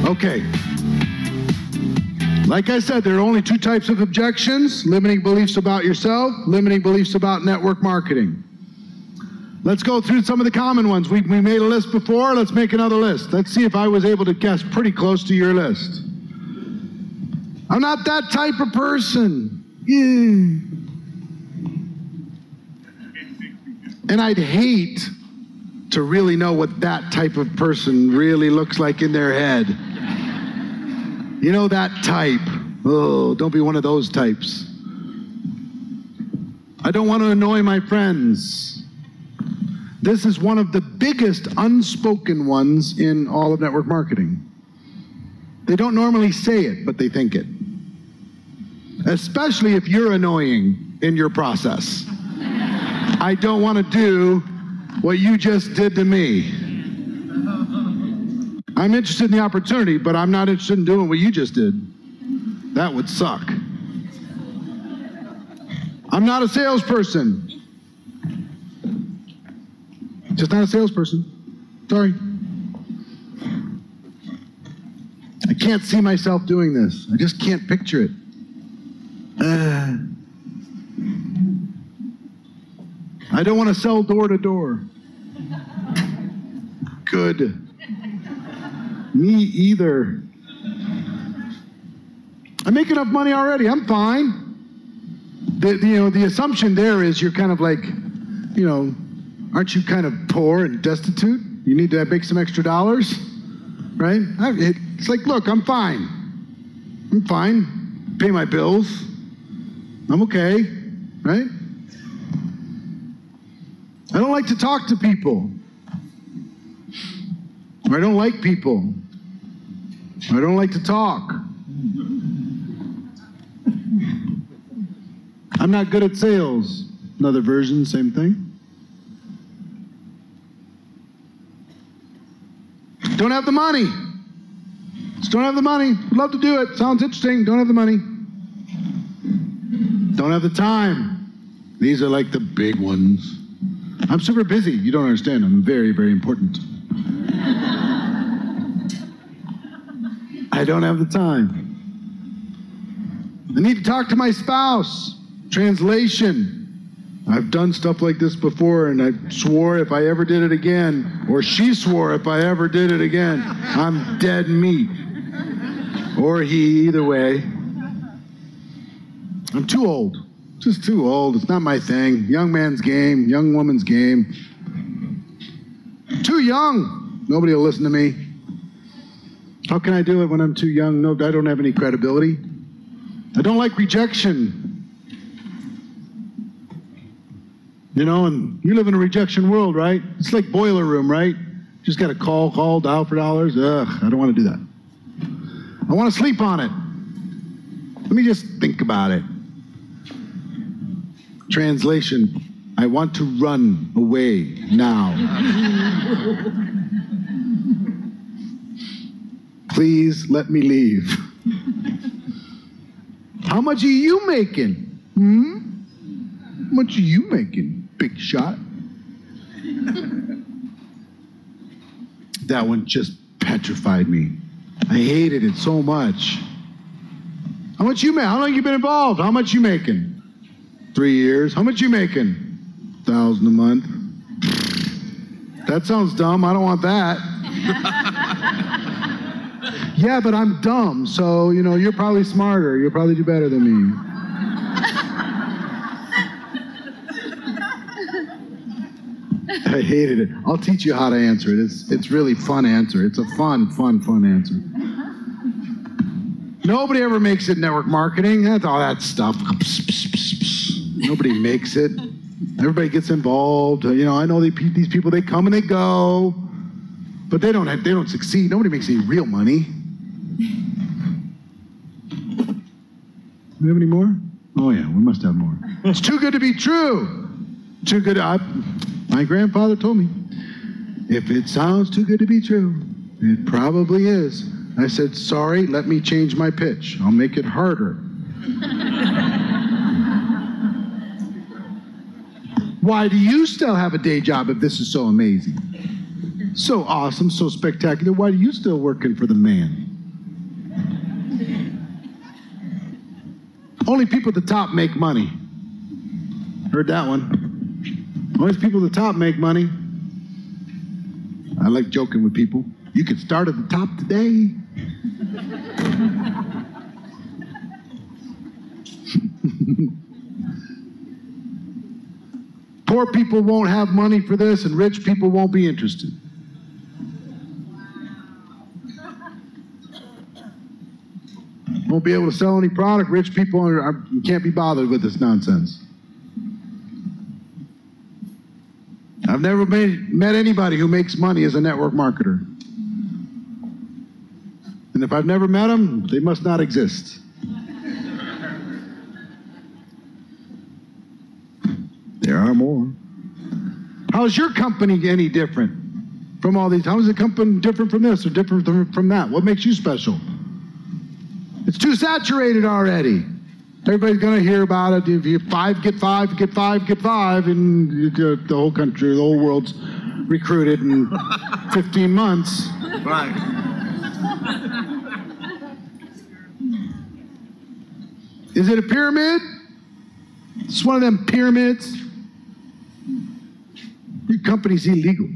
Okay. Like I said, there are only two types of objections: limiting beliefs about yourself, limiting beliefs about network marketing. Let's go through some of the common ones. We made a list before. Let's make another list. Let's see if I was able to guess pretty close to your list. I'm not that type of person. And I'd hate to really know what that type of person really looks like in their head. You know, that type. Oh, don't be one of those types. I don't want to annoy my friends. This is one of the biggest unspoken ones in all of network marketing. They don't normally say it, but they think it. Especially if you're annoying in your process. I don't want to do what you just did to me. I'm interested in the opportunity, but I'm not interested in doing what you just did. That would suck. I'm not a salesperson. Just not a salesperson. Sorry. I can't see myself doing this. I just can't picture it. I don't want to sell door to door. Good. Me either. I make enough money already. I'm fine. The assumption there is you're kind of like, aren't you kind of poor and destitute? You need to make some extra dollars, right? It's like, look, I'm fine. I'm fine. Pay my bills. I'm okay, right? I don't like to talk to people. I don't like people. I don't like to talk. I'm not good at sales. Another version, same thing. Don't have the money. Just don't have the money. Would love to do it. Sounds interesting. Don't have the money. Don't have the time. These are like the big ones. I'm super busy. You don't understand. I'm very, very important. I don't have the time. I need to talk to my spouse. Translation. I've done stuff like this before, and I swore if I ever did it again, or she swore if I ever did it again, I'm dead meat. Or he, either way. I'm too old. Just too old. It's not my thing. Young man's game, young woman's game. Too young. Nobody will listen to me. How can I do it when I'm too young? No, I don't have any credibility. I don't like rejection. And you live in a rejection world, right? It's like boiler room, right? Just got to call, dial for dollars. Ugh, I don't want to do that. I want to sleep on it. Let me just think about it. Translation, I want to run away now. Please let me leave. How much are you making? How much are you making, big shot? That one just petrified me. I hated it so much. How much you make? How long you been involved? How much you making? 3 years. How much you making? $1,000 a month. That sounds dumb. I don't want that. Yeah, but I'm dumb, so, you're probably smarter. You'll probably do better than me. I hated it. I'll teach you how to answer it. It's really fun answer. It's a fun answer. Nobody ever makes it in network marketing. That's all that stuff. Nobody makes it. Everybody gets involved. I know these people, they come and they go, but they don't succeed. Nobody makes any real money. Do we have any more? Oh yeah, we must have more. It's too good to be true. Too good. My grandfather told me, if it sounds too good to be true, it probably is. I said, sorry, let me change my pitch. I'll make it harder. Why do you still have a day job if this is so amazing? So awesome, so spectacular. Why are you still working for the man? Only people at the top make money. Heard that one. Only people at the top make money. I like joking with people. You could start at the top today. Poor people won't have money for this, and rich people won't be interested. Won't be able to sell any product. Rich people can't be bothered with this nonsense. I've never met anybody who makes money as a network marketer. And if I've never met them, they must not exist. There are more. How is your company any different from all these? How is the company different from this or different from that? What makes you special? It's too saturated already. Everybody's going to hear about it. If you get five, get five, and the whole country, the whole world's recruited in 15 months. Right. Is it a pyramid? It's one of them pyramids. Your company's illegal.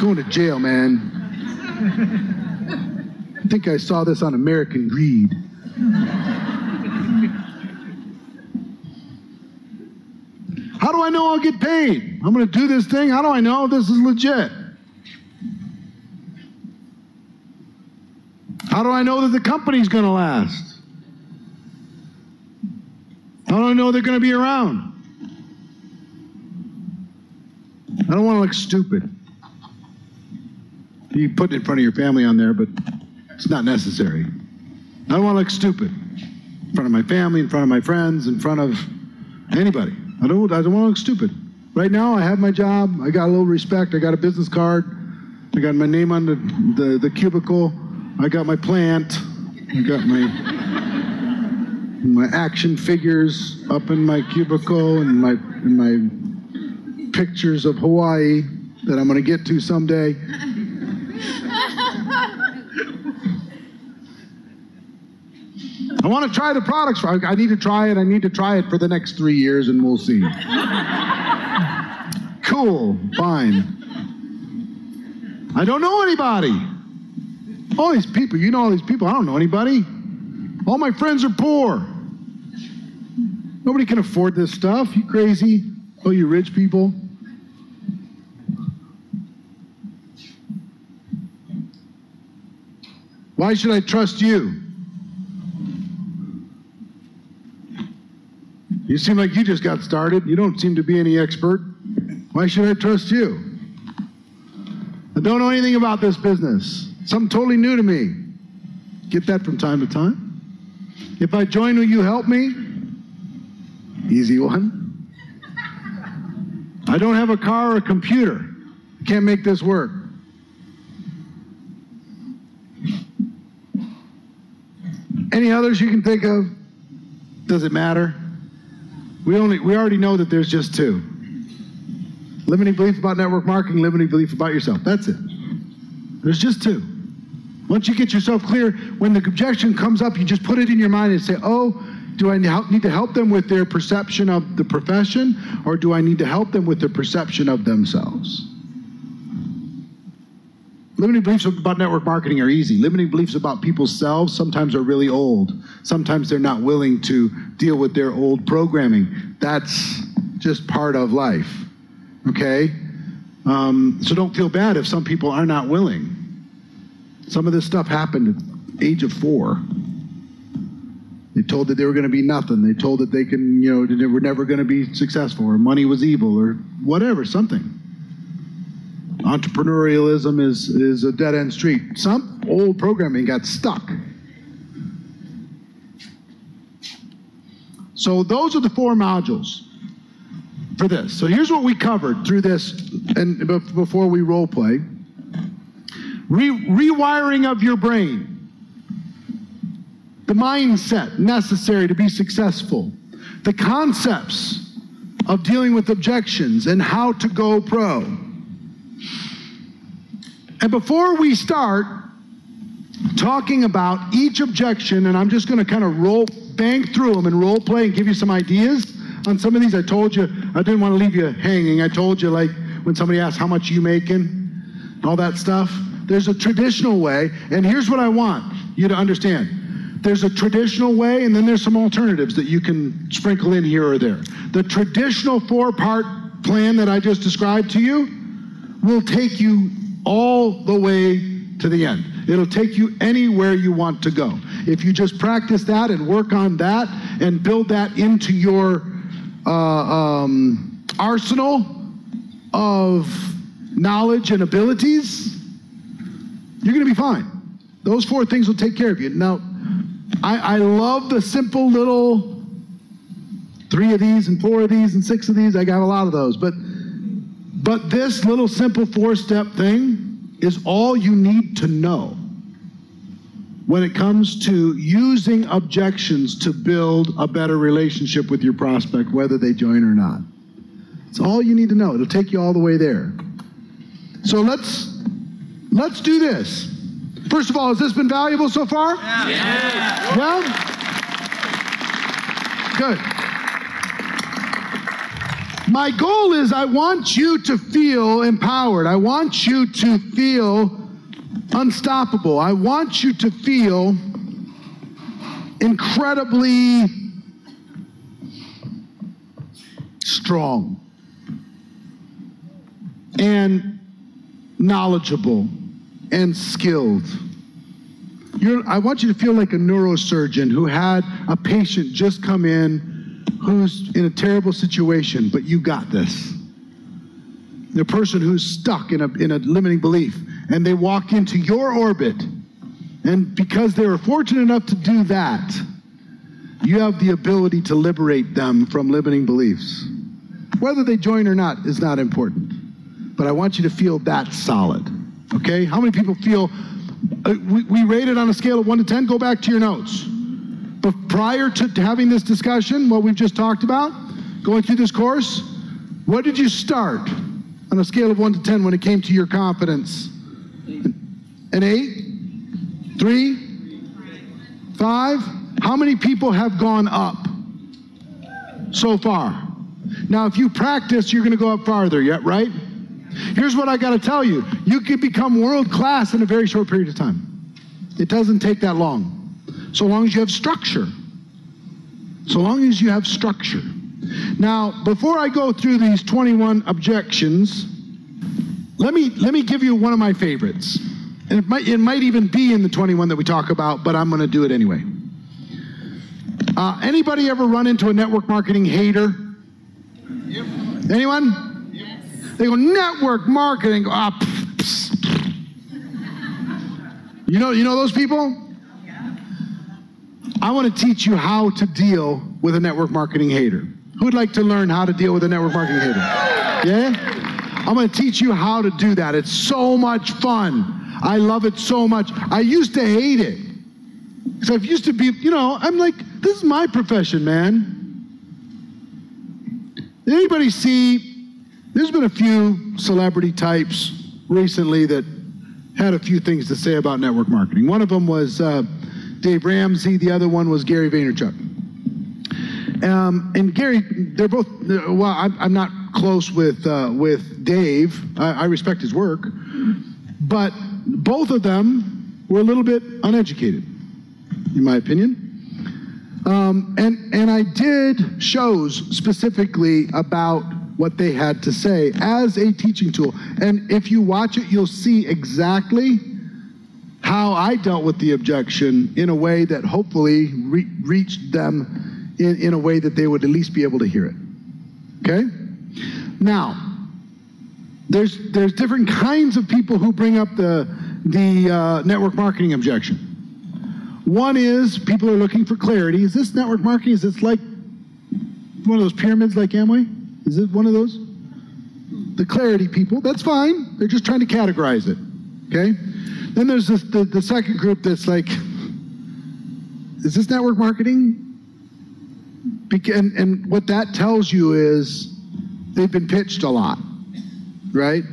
Going to jail, man. I think I saw this on American Greed. How do I know I'll get paid? I'm going to do this thing. How do I know this is legit? How do I know that the company's going to last? How do I know they're going to be around? I don't want to look stupid. You put it in front of your family on there, but it's not necessary. I don't want to look stupid in front of my family, in front of my friends, in front of anybody. I don't want to look stupid. Right now, I have my job. I got a little respect. I got a business card. I got my name on the cubicle. I got my plant. I got my action figures up in my cubicle and my pictures of Hawaii that I'm going to get to someday. I want to try the products. I need to try it. I need to try it for the next 3 years, and we'll see. Cool. Fine. I don't know anybody. All these people. You know all these people. I don't know anybody. All my friends are poor. Nobody can afford this stuff. You crazy? Oh, you rich people. Why should I trust you? You seem like you just got started. You don't seem to be any expert. Why should I trust you? I don't know anything about this business. Something totally new to me. Get that from time to time. If I join, will you help me? Easy one. I don't have a car or a computer. I can't make this work. Any others you can think of? Does it matter? We already know that there's just two. Limiting belief about network marketing, limiting belief about yourself. That's it. There's just two. Once you get yourself clear, when the objection comes up, you just put it in your mind and say, oh, do I need to help them with their perception of the profession, or do I need to help them with their perception of themselves? Limiting beliefs about network marketing are easy. Limiting beliefs about people's selves sometimes are really old. Sometimes they're not willing to deal with their old programming. That's just part of life, okay? So don't feel bad if some people are not willing. Some of this stuff happened at the age of 4. They told that they were going to be nothing. They told that they they were never going to be successful, or money was evil, or whatever, something. Entrepreneurialism is a dead-end street. Some old programming got stuck. So those are the 4 modules for this. So here's what we covered through this, and before we role play. Rewiring of your brain. The mindset necessary to be successful. The concepts of dealing with objections and how to go pro. And before we start talking about each objection, and I'm just going to kind of bang through them and role play and give you some ideas on some of these. I told you, I didn't want to leave you hanging. I told you, like, when somebody asks, how much are you making? All that stuff. There's a traditional way, and here's what I want you to understand. There's a traditional way, and then there's some alternatives that you can sprinkle in here or there. The traditional 4-part plan that I just described to you will take you all the way to the end. It'll take you anywhere you want to go. If you just practice that and work on that and build that into your arsenal of knowledge and abilities, you're going to be fine. Those 4 things will take care of you. Now, I love the simple little 3 of these and 4 of these and 6 of these. I got a lot of those. But this little simple 4-step thing is all you need to know when it comes to using objections to build a better relationship with your prospect, whether they join or not. It's all you need to know. It'll take you all the way there. So let's do this. First of all, has this been valuable so far? Yeah. Well, good. My goal is I want you to feel empowered. I want you to feel unstoppable. I want you to feel incredibly strong and knowledgeable and skilled. I want you to feel like a neurosurgeon who had a patient just come in who's in a terrible situation, but you got this. The person who's stuck in a limiting belief, and they walk into your orbit, and because they were fortunate enough to do that, you have the ability to liberate them from limiting beliefs. Whether they join or not is not important, but I want you to feel that solid. Okay? How many people feel, we rated on a scale of 1 to 10, go back to your notes. But prior to having this discussion, what we've just talked about, going through this course, what did you start on a scale of 1 to 10 when it came to your confidence? An 8? 3? 5? How many people have gone up so far? Now, if you practice, you're going to go up farther, right? Here's what I got to tell you. You can become world class in a very short period of time. It doesn't take that long. So long as you have structure. So long as you have structure. Now, before I go through these 21 objections, let me give you one of my favorites. And it might even be in the 21 that we talk about, but I'm going to do it anyway. Anybody ever run into a network marketing hater? Yep. Anyone? Yes. They go, network marketing. You know those people? Yeah. I want to teach you how to deal with a network marketing hater. Who'd like to learn how to deal with a network marketing hater? Yeah? I'm going to teach you how to do that. It's so much fun. I love it so much. I used to hate it. So I used to be, I'm like, this is my profession, man. Did anybody see, there's been a few celebrity types recently that had a few things to say about network marketing. One of them was Dave Ramsey. The other one was Gary Vaynerchuk. And Gary, they're both, well, I'm not close with Dave. I respect his work. But both of them were a little bit uneducated, in my opinion. And I did shows specifically about what they had to say as a teaching tool. And if you watch it, you'll see exactly how I dealt with the objection in a way that hopefully reached them in a way that they would at least be able to hear it. Okay? Now, there's different kinds of people who bring up the network marketing objection. One is people are looking for clarity. Is this network marketing? Is this like one of those pyramids like Amway? Is it one of those? The clarity people, that's fine. They're just trying to categorize it, okay? Then there's the second group that's like, is this network marketing? And what that tells you is they've been pitched a lot, right?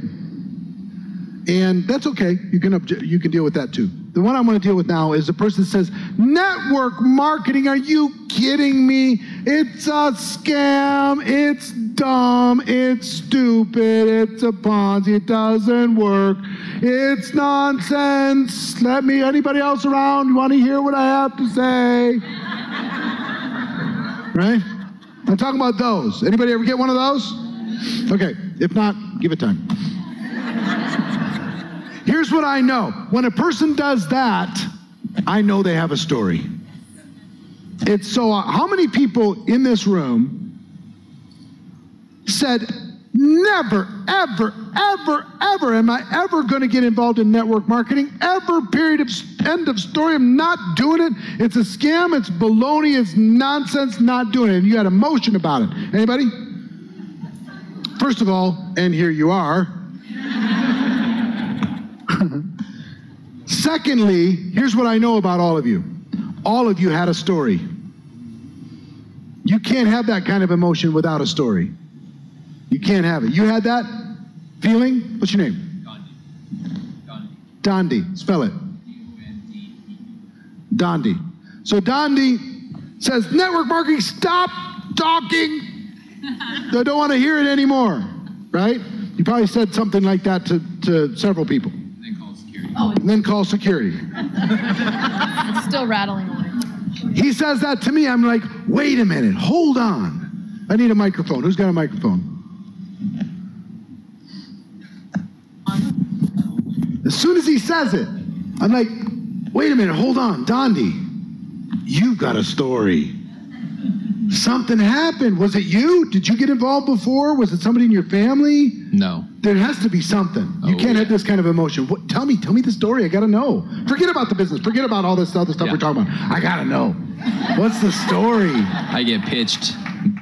And that's okay. You can deal with that too. The one I'm going to deal with now is the person that says, network marketing, are you kidding me? It's a scam. It's dumb. It's stupid. It's a Ponzi. It doesn't work. It's nonsense. Anybody else around? You want to hear what I have to say? Right? I'm talking about those. Anybody ever get one of those? Okay. If not, give it time. Here's what I know. When a person does that, I know they have a story. It's so, how many people in this room said, never, ever, ever, ever am I ever going to get involved in network marketing, ever, period, end of story, I'm not doing it. It's a scam, it's baloney, it's nonsense, not doing it. And you had emotion about it. Anybody? First of all, and here you are. Secondly, here's what I know about all of you. All of you had a story. You can't have that kind of emotion without a story. You can't have it. You had that feeling? What's your name? Dondi. Spell it. Dondi. So Dondi says, network marketing, stop talking. I don't want to hear it anymore. Right? You probably said something like that to several people. Then call security. It's still rattling away. He says that to me. I'm like, wait a minute, hold on. I need a microphone. Who's got a microphone? As soon as he says it, I'm like, wait a minute, hold on, Dondi, you've got a story. Something happened. Was it you? Did you get involved before? Was it somebody in your family? No. There has to be something. You can't have this kind of emotion. Tell me the story. I got to know. Forget about the business. Forget about all this other stuff we're talking about. I got to know. What's the story? I get pitched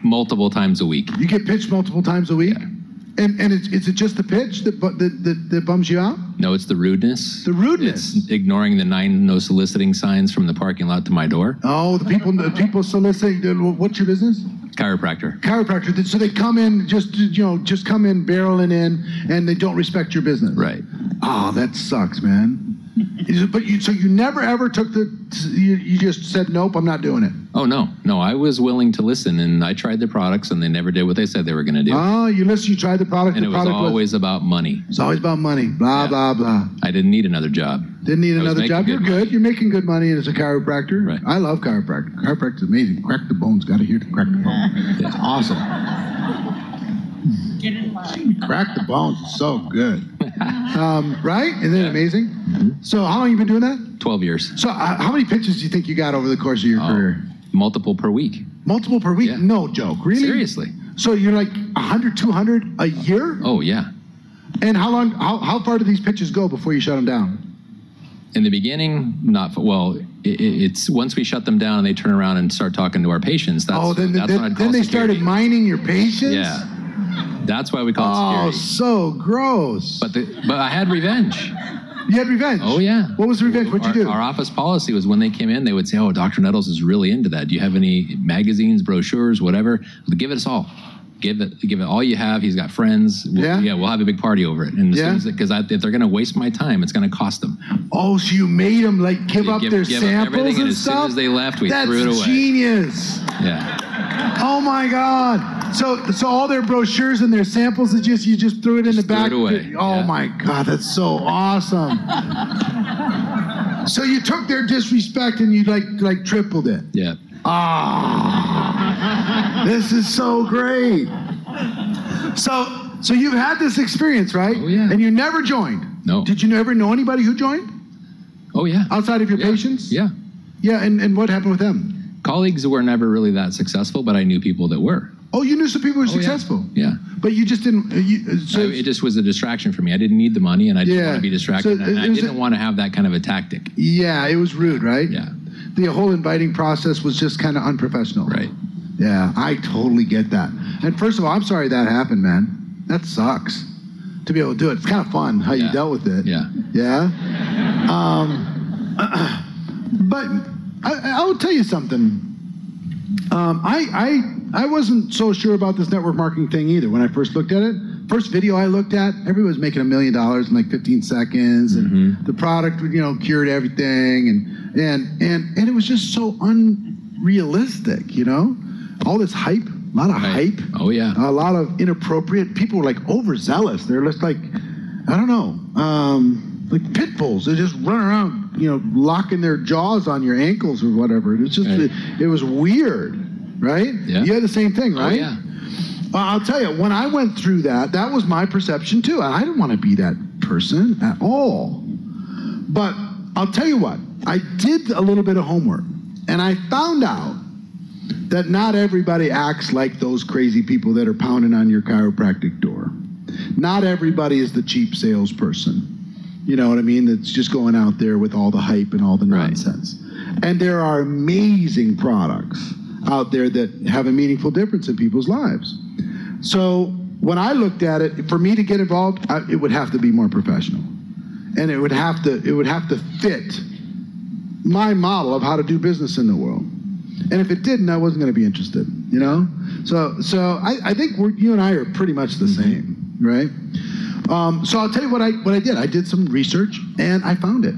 multiple times a week. You get pitched multiple times a week? Yeah. And is it just the pitch that bums you out? No, it's the rudeness. The rudeness. It's ignoring the 9 no soliciting signs from the parking lot to my door. Oh, the people soliciting. What's your business? Chiropractor. So they come in just come in barreling in, and they don't respect your business. Right. Oh, that sucks, man. But you never ever took you just said, nope, I'm not doing it. Oh, no, I was willing to listen, and I tried the products, and they never did what they said they were going to do. Oh, you tried the product. And it was always about money. It's always about money, blah, blah, blah. I didn't need another job. Didn't need another job. You're good. You're making good money as a chiropractor. Right. I love chiropractor. Chiropractor's amazing. Crack the bones. Got to hear the crack the bone. It's awesome. Get in line. Crack the bones is so good. Right? Isn't it amazing? Mm-hmm. So how long have you been doing that? 12 years. So how many pitches do you think you got over the course of your career? Multiple per week. Multiple per week? Yeah. No joke. Really? Seriously. So you're like 100, 200 a year? Oh, yeah. And how far do these pitches go before you shut them down? In the beginning, it's once we shut them down and they turn around and start talking to our patients. Then they started mining your patients? Yeah. That's why we call it security. Oh, so gross. But I had revenge. You had revenge? Oh, yeah. What was the revenge? What'd you do? Our office policy was when they came in, they would say, oh, Dr. Nettles is really into that. Do you have any magazines, brochures, whatever? Give it us all. Give it all you have. He's got friends. We'll have a big party over it. And because if they're going to waste my time, it's going to cost them. Oh, so you made them give up their samples everything, and as stuff? As soon as they left, we threw it away. That's genius. Yeah. Oh my God. So all their brochures and their samples, you just threw it in the back? Threw it away. Oh my God, that's so awesome. So you took their disrespect and you like tripled it. Yeah. This is so great. So you've had this experience, right? Oh, yeah. And you never joined? No. Did you ever know anybody who joined? Oh, yeah. Outside of your patients? Yeah. Yeah, and what happened with them? Colleagues were never really that successful, but I knew people that were. Oh, you knew some people who were successful? Yeah. But you just didn't... it just was a distraction for me. I didn't need the money, and I didn't want to be distracted. And I didn't want to have that kind of a tactic. Yeah, it was rude, right? Yeah. The whole inviting process was just kind of unprofessional. Right. Yeah, I totally get that. And first of all, I'm sorry that happened, man. That sucks. To be able to do it. It's kind of fun how you dealt with it. Yeah. Yeah? But I will tell you something. I wasn't so sure about this network marketing thing either when I first looked at it. First video I looked at, everybody was making $1 million in like 15 seconds, and the product, cured everything, and it was just so realistic, you know? All this hype, a lot of hype. Oh, yeah. A lot of inappropriate. People were like overzealous. They're just like, I don't know, like pit bulls. They just run around, you know, locking their jaws on your ankles or whatever. It's just, it was weird, right? Yeah. You had the same thing, right? Oh, yeah. I'll tell you, when I went through that, that was my perception too. I didn't want to be that person at all. But I'll tell you what, I did a little bit of homework, and I found out that not everybody acts like those crazy people that are pounding on your chiropractic door. Not everybody is the cheap salesperson. You know what I mean? That's just going out there with all the hype and all the nonsense. Right. And there are amazing products out there that have a meaningful difference in people's lives. So when I looked at it, for me to get involved, it would have to be more professional, and it would have to fit my model of how to do business in the world. And if it didn't, I wasn't going to be interested. You know, so I think you and I are pretty much the same, right? So I'll tell you what I did. I did some research and I found it.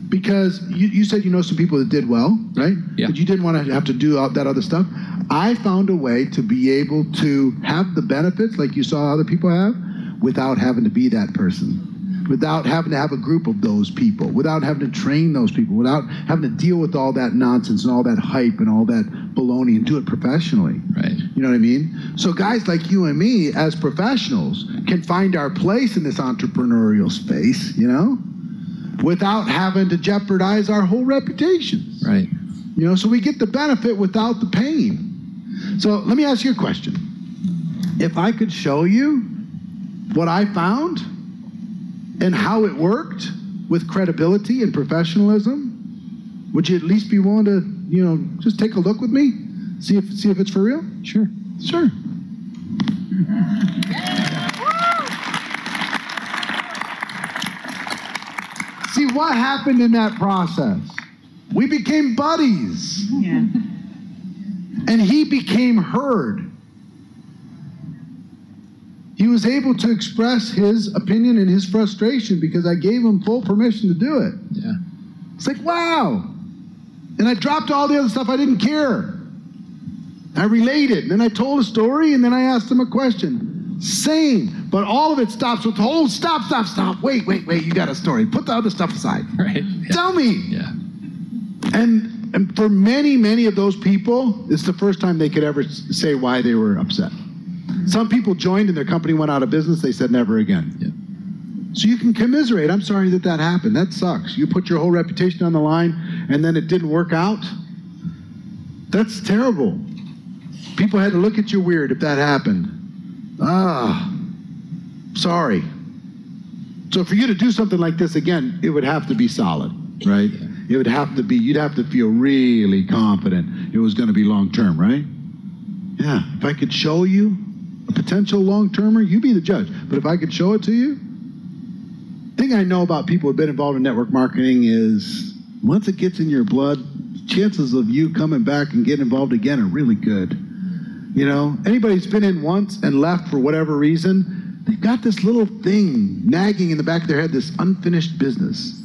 Because you said you know some people that did well, right? Yeah. But you didn't want to have to do all that other stuff. I found a way to be able to have the benefits like you saw other people have without having to be that person, without having to have a group of those people, without having to train those people, without having to deal with all that nonsense and all that hype and all that baloney and do it professionally. Right. You know what I mean? So guys like you and me as professionals can find our place in this entrepreneurial space, you know? Without having to jeopardize our whole reputations. Right. You know, so we get the benefit without the pain. So let me ask you a question. If I could show you what I found and how it worked with credibility and professionalism, would you at least be willing to, you know, just take a look with me? See if it's for real? Sure. Sure. See, what happened in that process? We became buddies. Yeah. And he became heard. He was able to express his opinion and his frustration because I gave him full permission to do it. Yeah. It's like, wow. And I dropped all the other stuff. I didn't care. I related. And then I told a story, and then I asked him a question. Same. But all of it stops with, oh, stop. Wait. You got a story. Put the other stuff aside. Right. Yeah. Tell me. Yeah. And for many of those people, it's the first time they could ever say why they were upset. Some people joined and their company went out of business. They said never again. Yeah. So you can commiserate. I'm sorry that happened. That sucks. You put your whole reputation on the line and then it didn't work out. That's terrible. People had to look at you weird if that happened. Sorry. So for you to do something like this again, it would have to be solid, right? Yeah. It would have to be, you'd have to feel really confident it was going to be long-term, right? Yeah, if I could show you a potential long-termer, you be the judge. But if I could show it to you, the thing I know about people who've been involved in network marketing is once it gets in your blood, chances of you coming back and getting involved again are really good. You know, anybody who's been in once and left for whatever reason, they've got this little thing nagging in the back of their head, this unfinished business.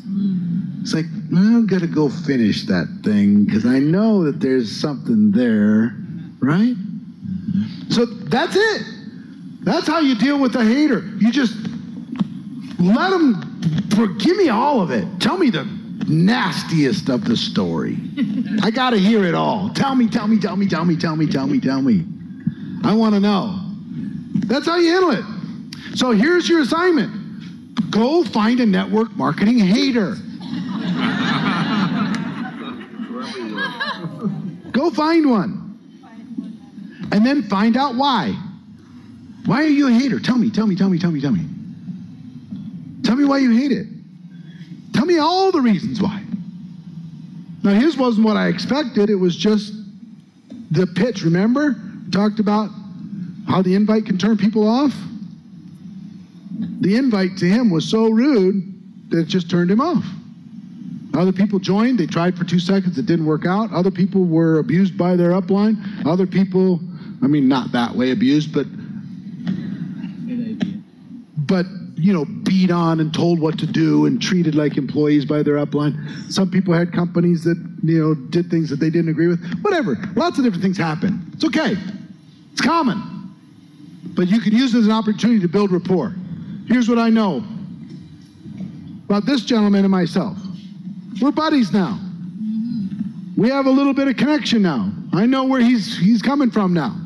It's like, I've got to go finish that thing because I know that there's something there, right? So that's it. That's how you deal with a hater. You just let them, give me all of it. Tell me the nastiest of the story. I got to hear it all. Tell me. I want to know. That's how you handle it. So here's your assignment. Go find a network marketing hater. Go find one. And then find out why. Why are you a hater? Tell me. Tell me why you hate it. Tell me all the reasons why. Now, his wasn't what I expected. It was just the pitch, remember? We talked about how the invite can turn people off. The invite to him was so rude that it just turned him off. Other people joined. They tried for 2 seconds. It didn't work out. Other people were abused by their upline. Other people, I mean, not that way abused, but beat on and told what to do and treated like employees by their upline. Some people had companies that, did things that they didn't agree with. Whatever. Lots of different things happen. It's okay. It's common. But you can use it as an opportunity to build rapport. Here's what I know about this gentleman and myself. We're buddies now. We have a little bit of connection now. I know where he's coming from now.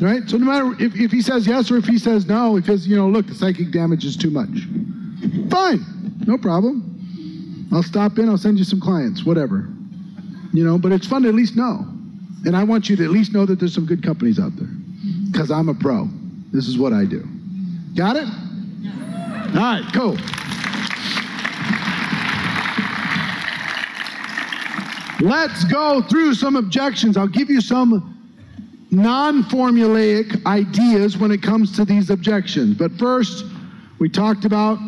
Right? So no matter if he says yes or if he says no, if he says, look, the psychic damage is too much. Fine. No problem. I'll stop in. I'll send you some clients, whatever. But it's fun to at least know. And I want you to at least know that there's some good companies out there. Because I'm a pro. This is what I do. Got it? All right, cool. Let's go through some objections. I'll give you some non-formulaic ideas when it comes to these objections. But first, we talked about,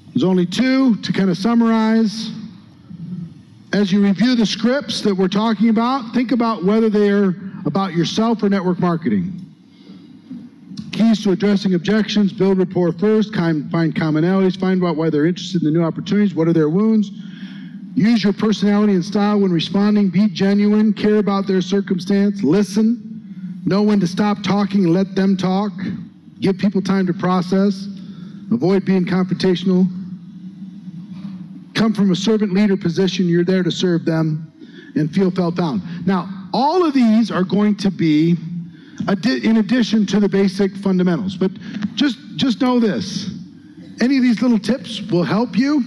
there's only two to kind of summarize. As you review the scripts that we're talking about, think about whether they're about yourself or network marketing. Keys to addressing objections: build rapport first, find commonalities, find out why they're interested in the new opportunities, what are their wounds. Use your personality and style when responding. Be genuine, care about their circumstance, listen. Know when to stop talking and let them talk. Give people time to process. Avoid being confrontational. Come from a servant leader position. You're there to serve them and feel felt found. Now, all of these are going to be in addition to the basic fundamentals. But just know this. Any of these little tips will help you,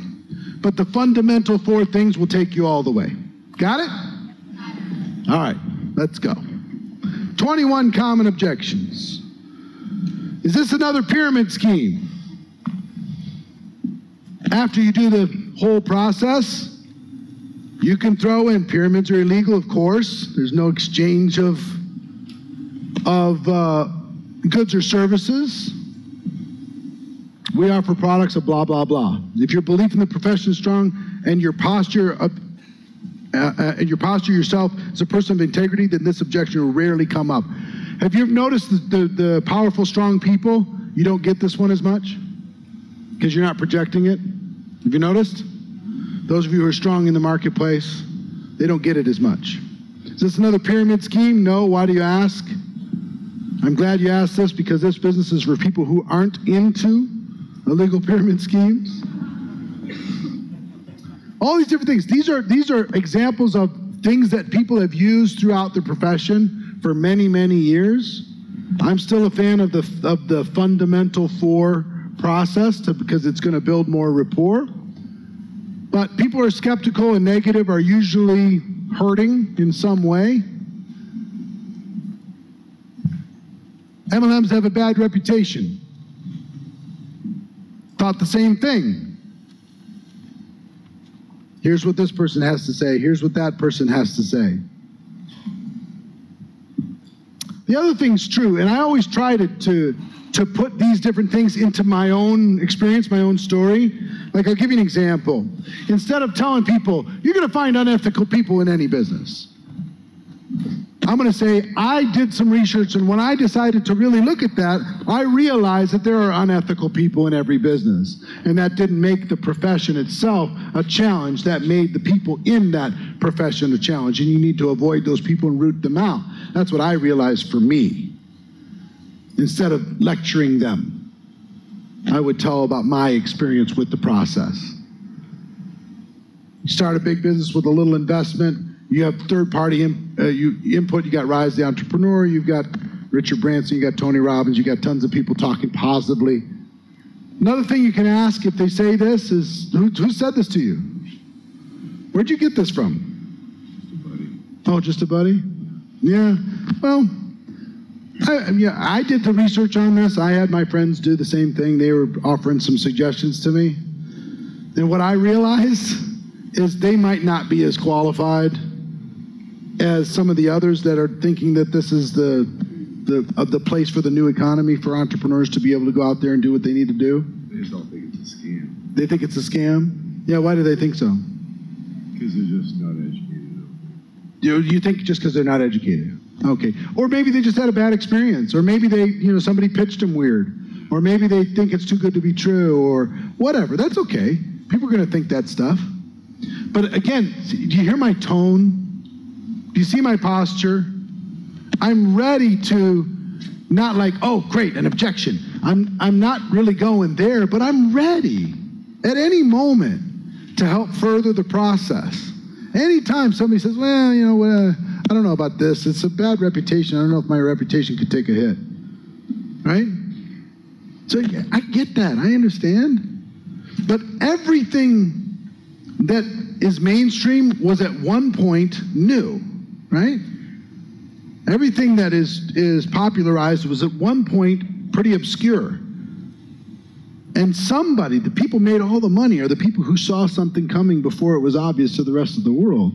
but the fundamental 4 things will take you all the way. Got it? All right, let's go. 21 common objections. Is this another pyramid scheme? After you do the whole process, you can throw in pyramids are illegal, of course. There's no exchange of goods or services. We offer products of blah, blah, blah. If your belief in the profession is strong and your posture yourself as a person of integrity, then this objection will rarely come up. Have you ever noticed the powerful, strong people, you don't get this one as much? Because you're not projecting it? Have you noticed? Those of you who are strong in the marketplace, they don't get it as much. Is this another pyramid scheme? No. Why do you ask? I'm glad you asked this, because this business is for people who aren't into illegal pyramid schemes. All these different things. These are examples of things that people have used throughout the profession for many, many years. I'm still a fan of the fundamental 4 process because it's going to build more rapport. But people are skeptical and negative, are usually hurting in some way. MLMs have a bad reputation. Thought the same thing. Here's what this person has to say. Here's what that person has to say. The other thing's true, and I always try to put these different things into my own experience, my own story. Like, I'll give you an example. Instead of telling people, you're going to find unethical people in any business, I'm going to say, I did some research, and when I decided to really look at that, I realized that there are unethical people in every business. And that didn't make the profession itself a challenge. That made the people in that profession a challenge. And you need to avoid those people and root them out. That's what I realized for me. Instead of lecturing them, I would tell about my experience with the process. You start a big business with a little investment. You have third-party input. You got Rise the Entrepreneur. You've got Richard Branson. You got Tony Robbins. You got tons of people talking positively. Another thing you can ask if they say this is, who said this to you? Where'd you get this from? Just a buddy. Oh, just a buddy? Yeah. Well, I did the research on this. I had my friends do the same thing. They were offering some suggestions to me. And what I realized is they might not be as qualified as some of the others that are thinking that this is the place for the new economy for entrepreneurs to be able to go out there and do what they need to do. They just don't think it's a scam. They think it's a scam? Yeah, why do they think so? Because they're just not educated. You think just because they're not educated? Okay. Or maybe they just had a bad experience. Or maybe somebody pitched them weird. Or maybe they think it's too good to be true, or whatever. That's okay. People are going to think that stuff. But again, do you hear my tone? Do you see my posture? I'm ready to not like, oh, great, an objection. I'm not really going there, but I'm ready at any moment to help further the process. Anytime somebody says, well, I don't know about this. It's a bad reputation. I don't know if my reputation could take a hit. Right? So yeah, I get that. I understand. But everything that is mainstream was at one point new, right? Everything that is popularized was at one point pretty obscure. And somebody, the people made all the money, are the people who saw something coming before it was obvious to the rest of the world.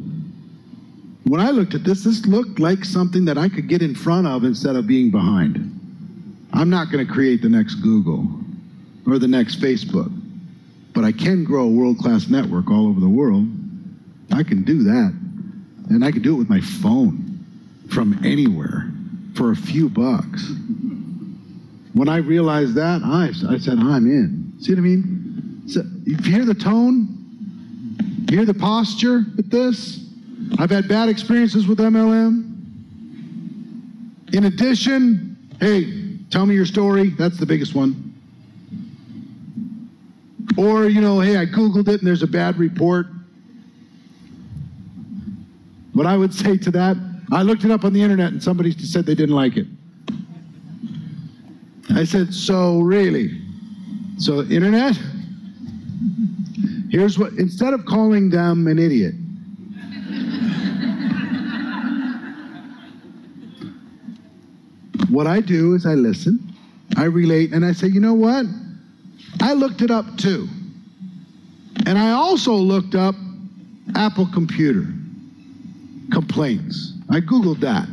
When I looked at this looked like something that I could get in front of instead of being behind. I'm not going to create the next Google or the next Facebook, but I can grow a world-class network all over the world. I can do that. And I can do it with my phone from anywhere for a few bucks. When I realized that, I said, I'm in. See what I mean? So if you hear the tone, you hear the posture with this. I've had bad experiences with MLM. In addition, hey, tell me your story. That's the biggest one. Or, hey, I Googled it and there's a bad report. What I would say to that, I looked it up on the internet and somebody said they didn't like it. I said, so really? So internet? Here's what, instead of calling them an idiot, what I do is I listen, I relate, and I say, you know what? I looked it up too. And I also looked up Apple Computer complaints. I Googled that.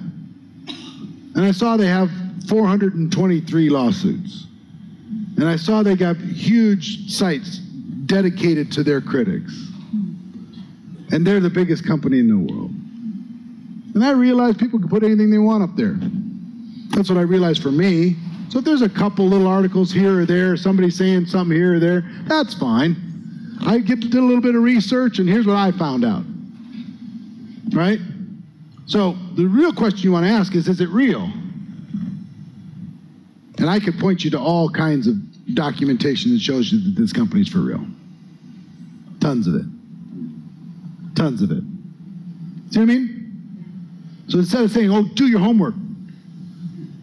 And I saw they have 423 lawsuits. And I saw they got huge sites dedicated to their critics. And they're the biggest company in the world. And I realized people can put anything they want up there. That's what I realized for me. So if there's a couple little articles here or there, somebody saying something here or there, that's fine. I did a little bit of research, and here's what I found out. Right? So the real question you want to ask is it real? And I could point you to all kinds of documentation that shows you that this company's for real. Tons of it. Tons of it. See what I mean? So instead of saying, oh, do your homework,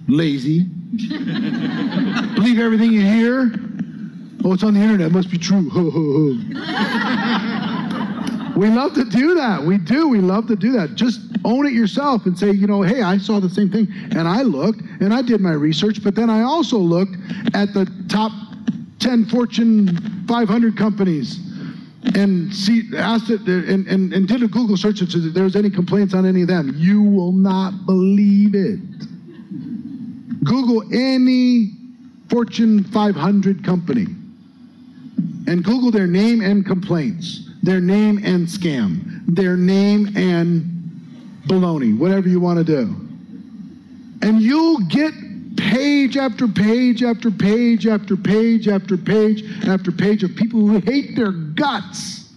lazy, believe everything you hear, oh, it's on the internet, it must be true. Ho, ho, ho. We love to do that. We do. We love to do that. Just own it yourself and say, hey, I saw the same thing, and I looked, and I did my research, but then I also looked at the top 10 Fortune 500 companies and asked it and did a Google search if there was any complaints on any of them. You will not believe it. Google any Fortune 500 company and Google their name and complaints, their name and scam, their name and baloney, whatever you want to do. And you'll get page after page after page after page after page after page of people who hate their guts.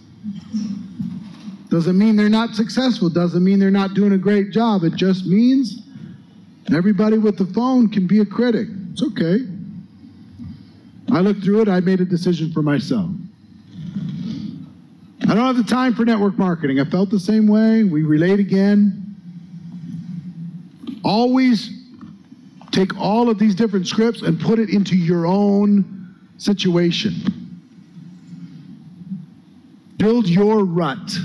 Doesn't mean they're not successful. Doesn't mean they're not doing a great job. It just means everybody with the phone can be a critic. It's okay. I looked through it. I made a decision for myself. I don't have the time for network marketing. I felt the same way. We relate again. Always take all of these different scripts and put it into your own situation. Build your rut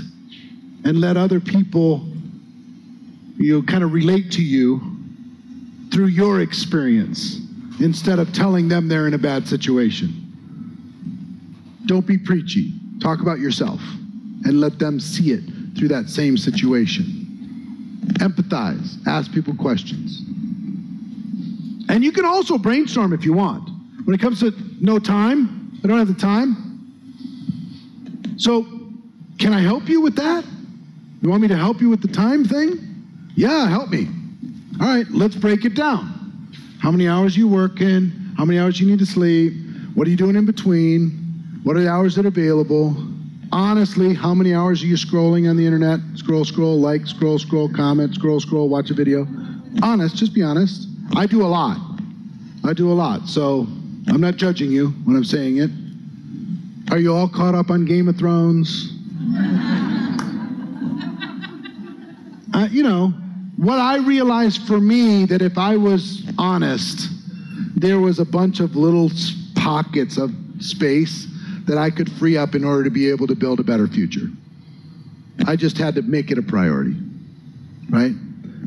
and let other people, kind of relate to you through your experience instead of telling them they're in a bad situation. Don't be preachy. Talk about yourself and let them see it through that same situation. Empathize. Ask people questions. And you can also brainstorm if you want. When it comes to no time, I don't have the time. So, can I help you with that? You want me to help you with the time thing? Yeah, help me. All right, let's break it down. How many hours you working? how many hours you need to sleep, what are you doing in between, what are the hours that are available. Honestly, how many hours are you scrolling on the internet? Scroll, like, scroll, comment, scroll, watch a video. Honest, just be honest. I do a lot. So I'm not judging you when I'm saying it. Are you all caught up on Game of Thrones? What I realized for me, that if I was honest, there was a bunch of little pockets of space that I could free up in order to be able to build a better future. I just had to make it a priority, right?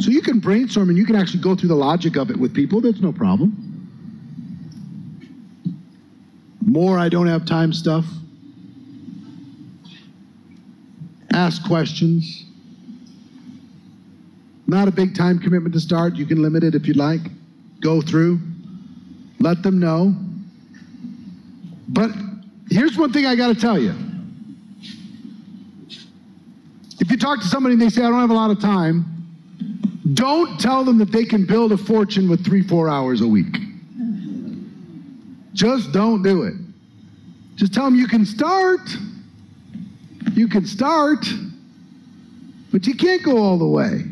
So you can brainstorm and you can actually go through the logic of it with people. That's no problem. More I don't have time stuff. Ask questions. Not a big time commitment to start. You can limit it if you'd like. Go through. Let them know. But here's one thing I got to tell you. If you talk to somebody and they say, I don't have a lot of time, don't tell them that they can build a fortune with 3-4 hours a week. Just don't do it. Just tell them you can start. You can start, but you can't go all the way.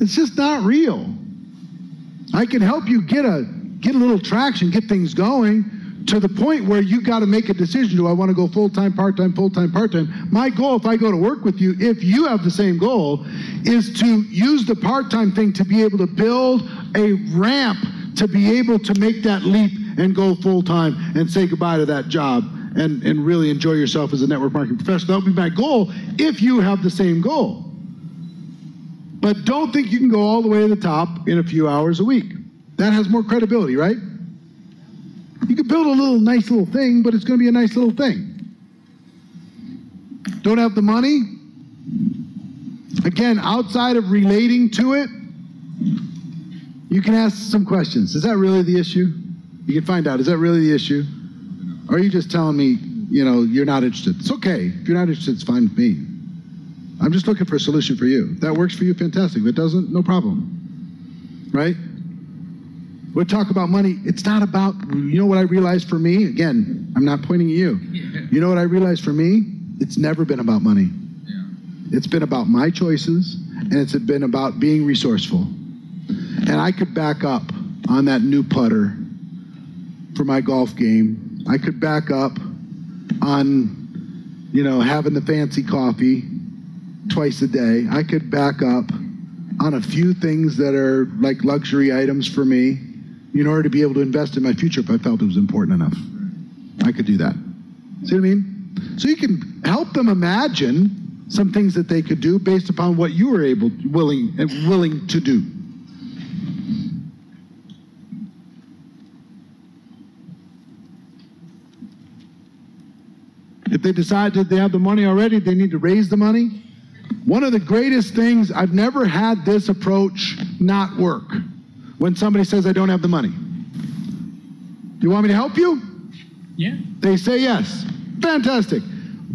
It's just not real. I can help you get a little traction, get things going to the point where you got to make a decision. Do I want to go full-time, part-time, full-time, part-time? My goal, if I go to work with you, if you have the same goal, is to use the part-time thing to be able to build a ramp to be able to make that leap and go full-time and say goodbye to that job and really enjoy yourself as a network marketing professional. That would be my goal if you have the same goal. But don't think you can go all the way to the top in a few hours a week. That has more credibility, right? You can build a nice little thing, but it's going to be a nice little thing. Don't have the money? Again, outside of relating to it, you can ask some questions. Is that really the issue? You can find out, is that really the issue? Or are you just telling me, you're not interested? It's okay. If you're not interested, it's fine with me. I'm just looking for a solution for you. If that works for you, fantastic. If it doesn't, no problem. Right? We'll talk about money. It's not about, what I realized for me? Again, I'm not pointing at you. You know what I realized for me? It's never been about money. Yeah. It's been about my choices, and it's been about being resourceful. And I could back up on that new putter for my golf game. I could back up on, having the fancy coffee twice a day. I could back up on a few things that are like luxury items for me in order to be able to invest in my future if I felt it was important enough. I could do that. See what I mean? So you can help them imagine some things that they could do based upon what you were willing to do. If they decide that they have the money already, they need to raise the money. One of the greatest things, I've never had this approach not work. When somebody says, I don't have the money. Do you want me to help you? Yeah. They say yes. Fantastic.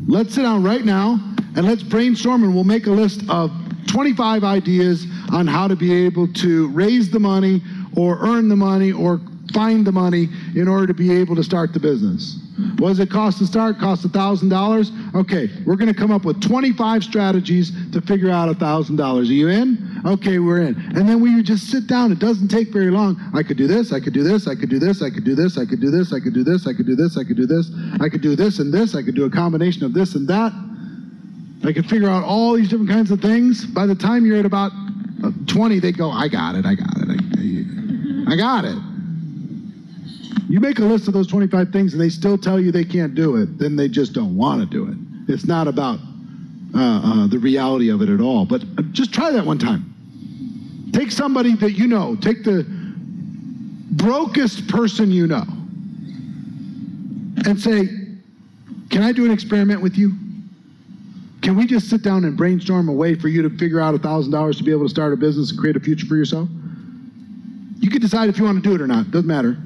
Let's sit down right now and let's brainstorm, and we'll make a list of 25 ideas on how to be able to raise the money or earn the money or find the money in order to be able to start the business. What does it cost to start? Cost $1,000? Okay, we're going to come up with 25 strategies to figure out $1,000. Are you in? Okay, we're in. And then we just sit down. It doesn't take very long. I could do this, I could do this, I could do this, I could do this, I could do this, I could do this, I could do this, I could do this, I could do this and this, I could do a combination of this and that. I could figure out all these different kinds of things. By the time you're at about 20, they go, I got it. I got it. You make a list of those 25 things and they still tell you they can't do it, then they just don't want to do it. It's not about the reality of it at all. But just try that one time. Take somebody that you know. Take the brokest person you know and say, can I do an experiment with you? Can we just sit down and brainstorm a way for you to figure out $1,000 to be able to start a business and create a future for yourself? You can decide if you want to do it or not. Doesn't matter.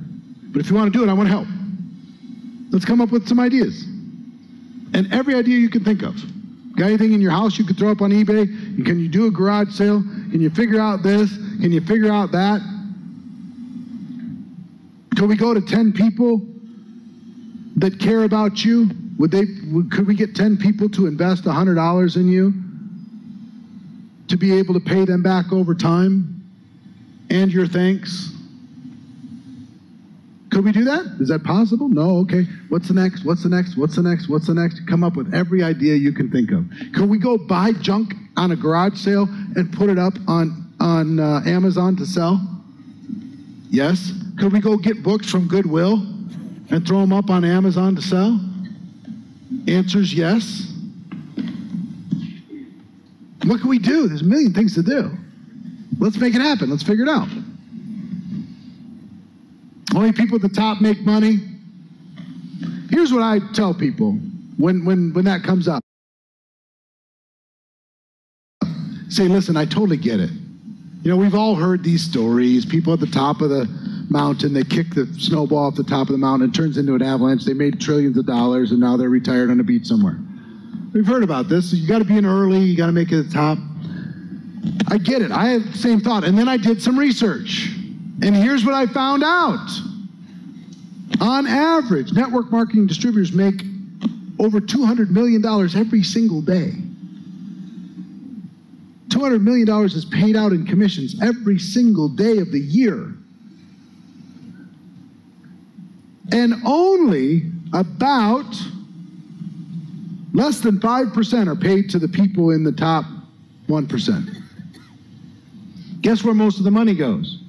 But if you want to do it, I want to help. Let's come up with some ideas. And every idea you can think of. Got anything in your house you could throw up on eBay? Can you do a garage sale? Can you figure out this? Can you figure out that? Could we go to 10 people that care about you? Could we get 10 people to invest $100 in you to be able to pay them back over time and your thanks? Could we do that? Is that possible? No, okay. What's the next? What's the next? What's the next? What's the next? Come up with every idea you can think of. Could we go buy junk on a garage sale and put it up on Amazon to sell? Yes. Could we go get books from Goodwill and throw them up on Amazon to sell? Answer's yes. What can we do? There's a million things to do. Let's make it happen. Let's figure it out. Only people at the top make money. Here's what I tell people when that comes up. Say, listen, I totally get it. You know, we've all heard these stories. People at the top of the mountain, they kick the snowball off the top of the mountain, it turns into an avalanche. They made trillions of dollars, and now they're retired on a beach somewhere. We've heard about this. So you got to be in early. You got to make it at the top. I get it. I have the same thought. And then I did some research. And here's what I found out. On average, network marketing distributors make over $200 million every single day. $200 million is paid out in commissions every single day of the year. And only about less than 5% are paid to the people in the top 1%. Guess where most of the money goes?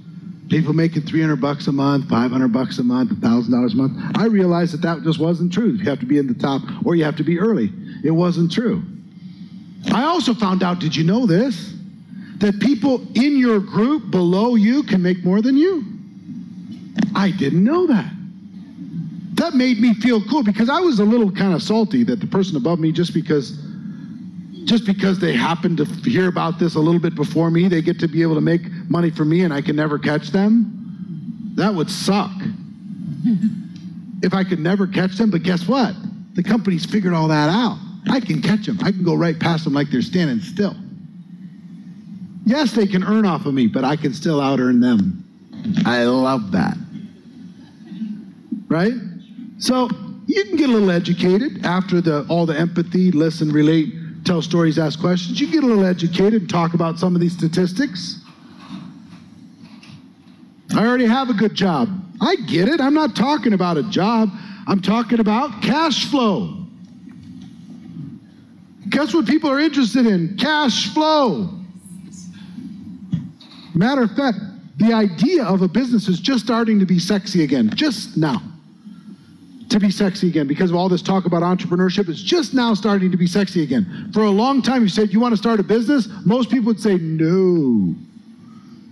People making $300 a month, $500 a month, $1,000 a month. I realized that just wasn't true. You have to be in the top or you have to be early. It wasn't true. I also found out, did you know this? That people in your group below you can make more than you. I didn't know that. That made me feel cool because I was a little kind of salty that the person above me, just because they happened to hear about this a little bit before me, they get to be able to make money from me and I can never catch them. That would suck. If I could never catch them, but guess what? The company's figured all that out. I can catch them. I can go right past them like they're standing still. Yes, they can earn off of me, but I can still out-earn them. I love that. Right? So you can get a little educated after all the empathy, listen, relate, tell stories, ask questions. You get a little educated and talk about some of these statistics. I already have a good job. I get it. I'm not talking about a job. I'm talking about cash flow. Guess what people are interested in? Cash flow. Matter of fact, the idea of a business is just starting to be sexy again, just now. To be sexy again, because of all this talk about entrepreneurship, it's just now starting to be sexy again. For a long time, you said, you want to start a business? Most people would say, no.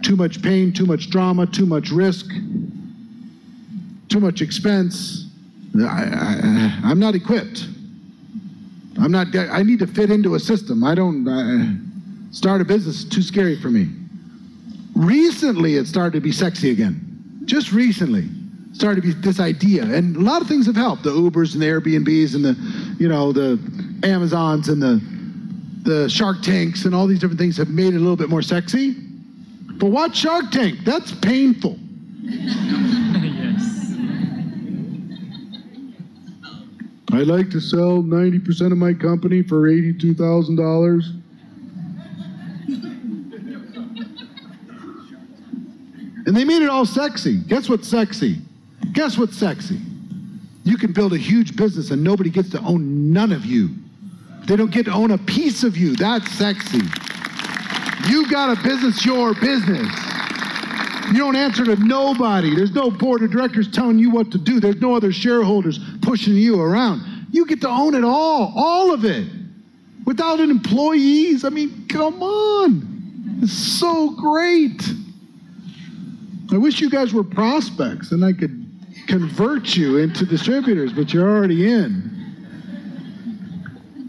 Too much pain, too much drama, too much risk, too much expense. I'm not equipped. I need to fit into a system. Start a business is too scary for me. Recently, it started to be sexy again. Just recently. Started to be this idea, and a lot of things have helped. The Ubers and the Airbnbs and the Amazons and the Shark Tanks and all these different things have made it a little bit more sexy. But watch Shark Tank. That's painful. Yes. I'd like to sell 90% of my company for $82,000. And they made it all sexy. Guess what's sexy? Guess what's sexy? You can build a huge business and nobody gets to own none of you. They don't get to own a piece of you. That's sexy. You got a business, your business. You don't answer to nobody. There's no board of directors telling you what to do. There's no other shareholders pushing you around. You get to own it all of it. Without an employees, I mean, come on. It's so great. I wish you guys were prospects and I could convert you into distributors, but you're already in.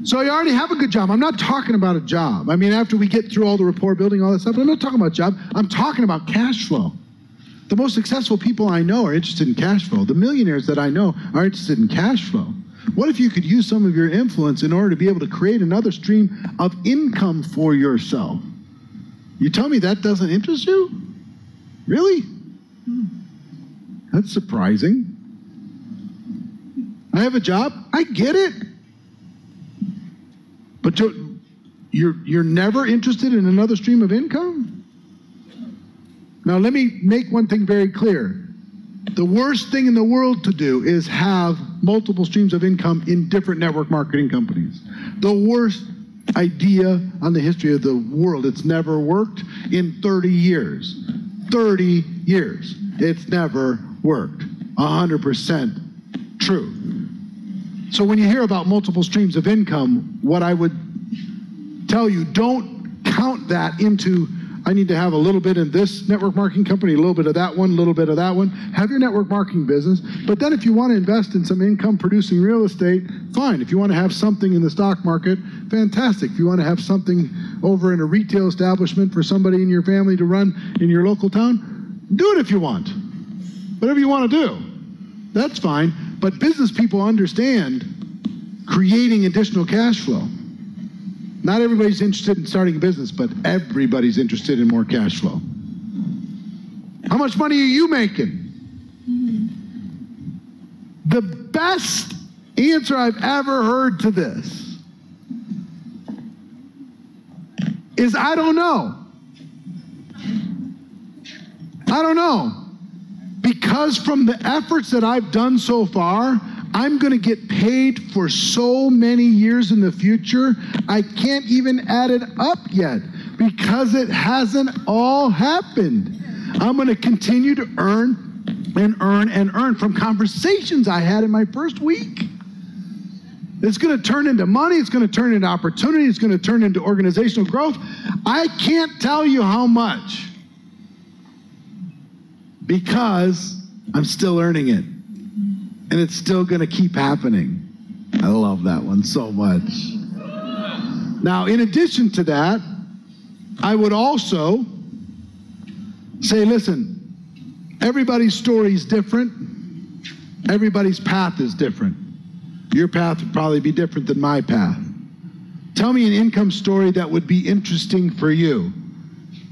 So you already have a good job. I'm not talking about a job. I mean, after we get through all the rapport building, all that stuff, I'm not talking about job. I'm talking about cash flow. The most successful people I know are interested in cash flow. The millionaires that I know are interested in cash flow. What if you could use some of your influence in order to be able to create another stream of income for yourself? You tell me that doesn't interest you? Really? That's surprising. I have a job. I get it. But you're never interested in another stream of income? Now, let me make one thing very clear. The worst thing in the world to do is have multiple streams of income in different network marketing companies. The worst idea on the history of the world. It's never worked in 30 years. 30 years. It's never worked. 100% true. So when you hear about multiple streams of income, what I would tell you, don't count that into, I need to have a little bit in this network marketing company, a little bit of that one, a little bit of that one. Have your network marketing business. But then if you want to invest in some income producing real estate, fine. If you want to have something in the stock market, fantastic. If you want to have something over in a retail establishment for somebody in your family to run in your local town, do it if you want. Whatever you want to do, that's fine. But business people understand creating additional cash flow. Not everybody's interested in starting a business, but everybody's interested in more cash flow. How much money are you making? The best answer I've ever heard to this is, I don't know. I don't know. Because from the efforts that I've done so far, I'm going to get paid for so many years in the future, I can't even add it up yet because it hasn't all happened. I'm going to continue to earn and earn and earn from conversations I had in my first week. It's going to turn into money. It's going to turn into opportunity. It's going to turn into organizational growth. I can't tell you how much because I'm still earning it. And it's still going to keep happening. I love that one so much. Now, in addition to that, I would also say, listen, everybody's story is different. Everybody's path is different. Your path would probably be different than my path. Tell me an income story that would be interesting for you,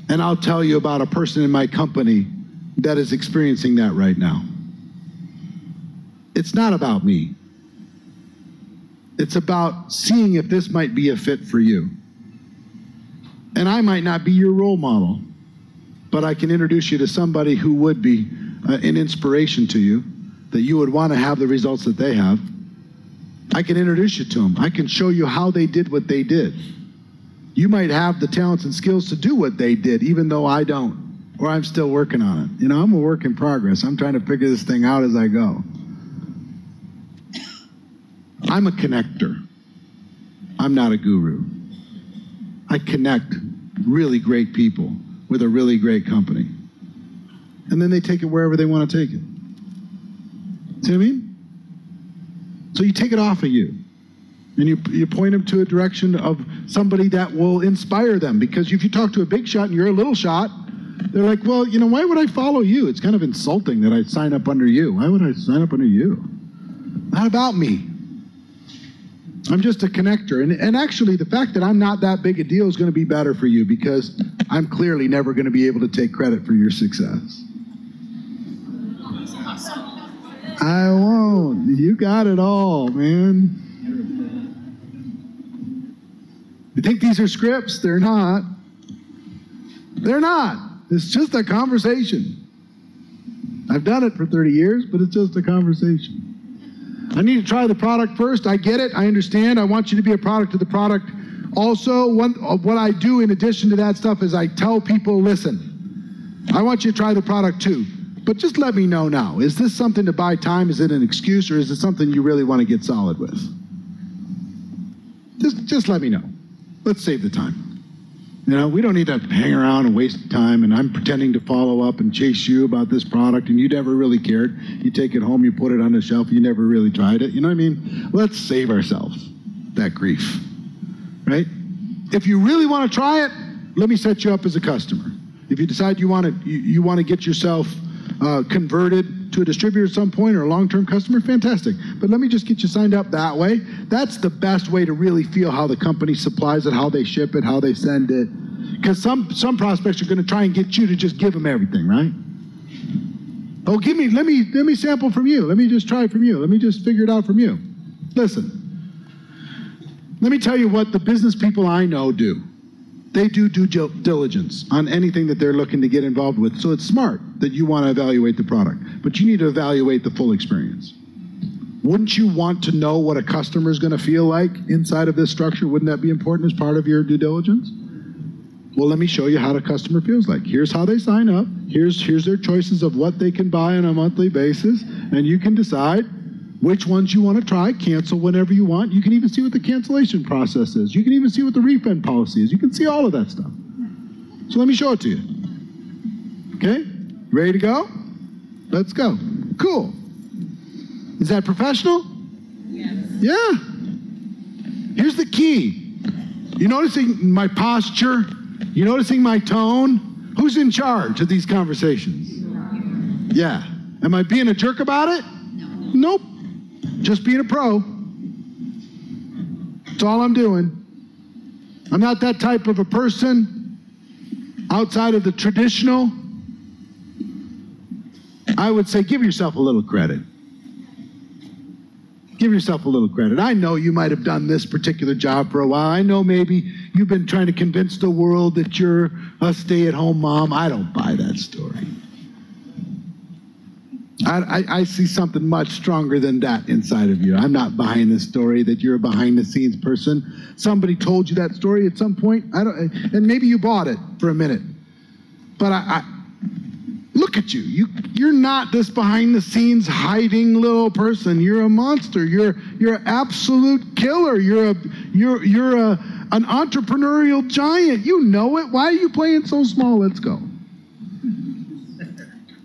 and I'll tell you about a person in my company that is experiencing that right now. It's not about me. It's about seeing if this might be a fit for you. And I might not be your role model, but I can introduce you to somebody who would be an inspiration to you, that you would want to have the results that they have. I can introduce you to them. I can show you how they did what they did. You might have the talents and skills to do what they did, even though I don't, or I'm still working on it. You know, I'm a work in progress. I'm trying to figure this thing out as I go. I'm a connector. I'm not a guru. I connect really great people with a really great company. And then they take it wherever they want to take it. See what I mean? So you take it off of you. And you point them to a direction of somebody that will inspire them. Because if you talk to a big shot and you're a little shot, they're like, well, you know, why would I follow you? It's kind of insulting that I sign up under you. Why would I sign up under you? Not about me. I'm just a connector. And actually, the fact that I'm not that big a deal is going to be better for you because I'm clearly never going to be able to take credit for your success. I won't. You got it all, man. You think these are scripts? They're not. They're not. It's just a conversation. I've done it for 30 years, but it's just a conversation. I need to try the product first. I get it. I understand. I want you to be a product of the product. Also, what I do in addition to that stuff is I tell people, listen, I want you to try the product too, but just let me know now. Is this something to buy time? Is it an excuse, or is it something you really want to get solid with? Just let me know. Let's save the time. You know, we don't need to hang around and waste time, and I'm pretending to follow up and chase you about this product, and you never really cared. You take it home, you put it on the shelf, you never really tried it. You know what I mean? Let's save ourselves that grief, right? If you really want to try it, let me set you up as a customer. If you decide you want to get yourself converted to a distributor at some point or a long-term customer, fantastic. But let me just get you signed up that way. That's the best way to really feel how the company supplies it, how they ship it, how they send it. Because some prospects are going to try and get you to just give them everything, right? Oh, let me sample from you. Let me just try it from you. Let me just figure it out from you. Listen, let me tell you what the business people I know do. They do due diligence on anything that they're looking to get involved with. So it's smart that you want to evaluate the product, but you need to evaluate the full experience. Wouldn't you want to know what a customer is going to feel like inside of this structure? Wouldn't that be important as part of your due diligence? Well, let me show you how the customer feels like. Here's how they sign up. Here's their choices of what they can buy on a monthly basis, and you can decide which ones you want to try, cancel whenever you want. You can even see what the cancellation process is. You can even see what the refund policy is. You can see all of that stuff. So let me show it to you. Okay? Ready to go? Let's go. Cool. Is that professional? Yes. Yeah. Here's the key. You noticing my posture? You noticing my tone? Who's in charge of these conversations? Yeah. Am I being a jerk about it? No. Nope. Just being a pro. That's all I'm doing. I'm not that type of a person outside of the traditional. I would say give yourself a little credit. Give yourself a little credit. I know you might have done this particular job for a while. I know maybe you've been trying to convince the world that you're a stay-at-home mom. I don't buy that story. I see something much stronger than that inside of you. I'm not buying this story that you're a behind-the-scenes person. Somebody told you that story at some point. And maybe you bought it for a minute. But I look at you. You're not this behind-the-scenes hiding little person. You're a monster. You're an absolute killer. You're an entrepreneurial giant. You know it. Why are you playing so small? Let's go.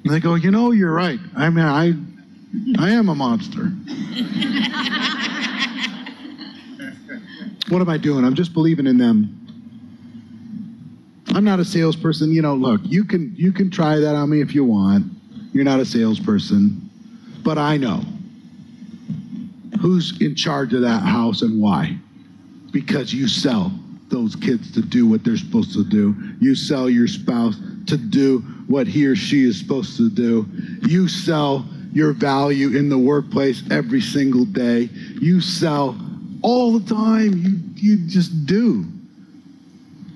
And they go, you're right. I mean, I am a monster. What am I doing? I'm just believing in them. I'm not a salesperson. Look, you can try that on me if you want. You're not a salesperson. But I know who's in charge of that house and why. Because you sell those kids to do what they're supposed to do. You sell your spouse to do what he or she is supposed to do. You sell your value in the workplace every single day. You sell all the time. You just do.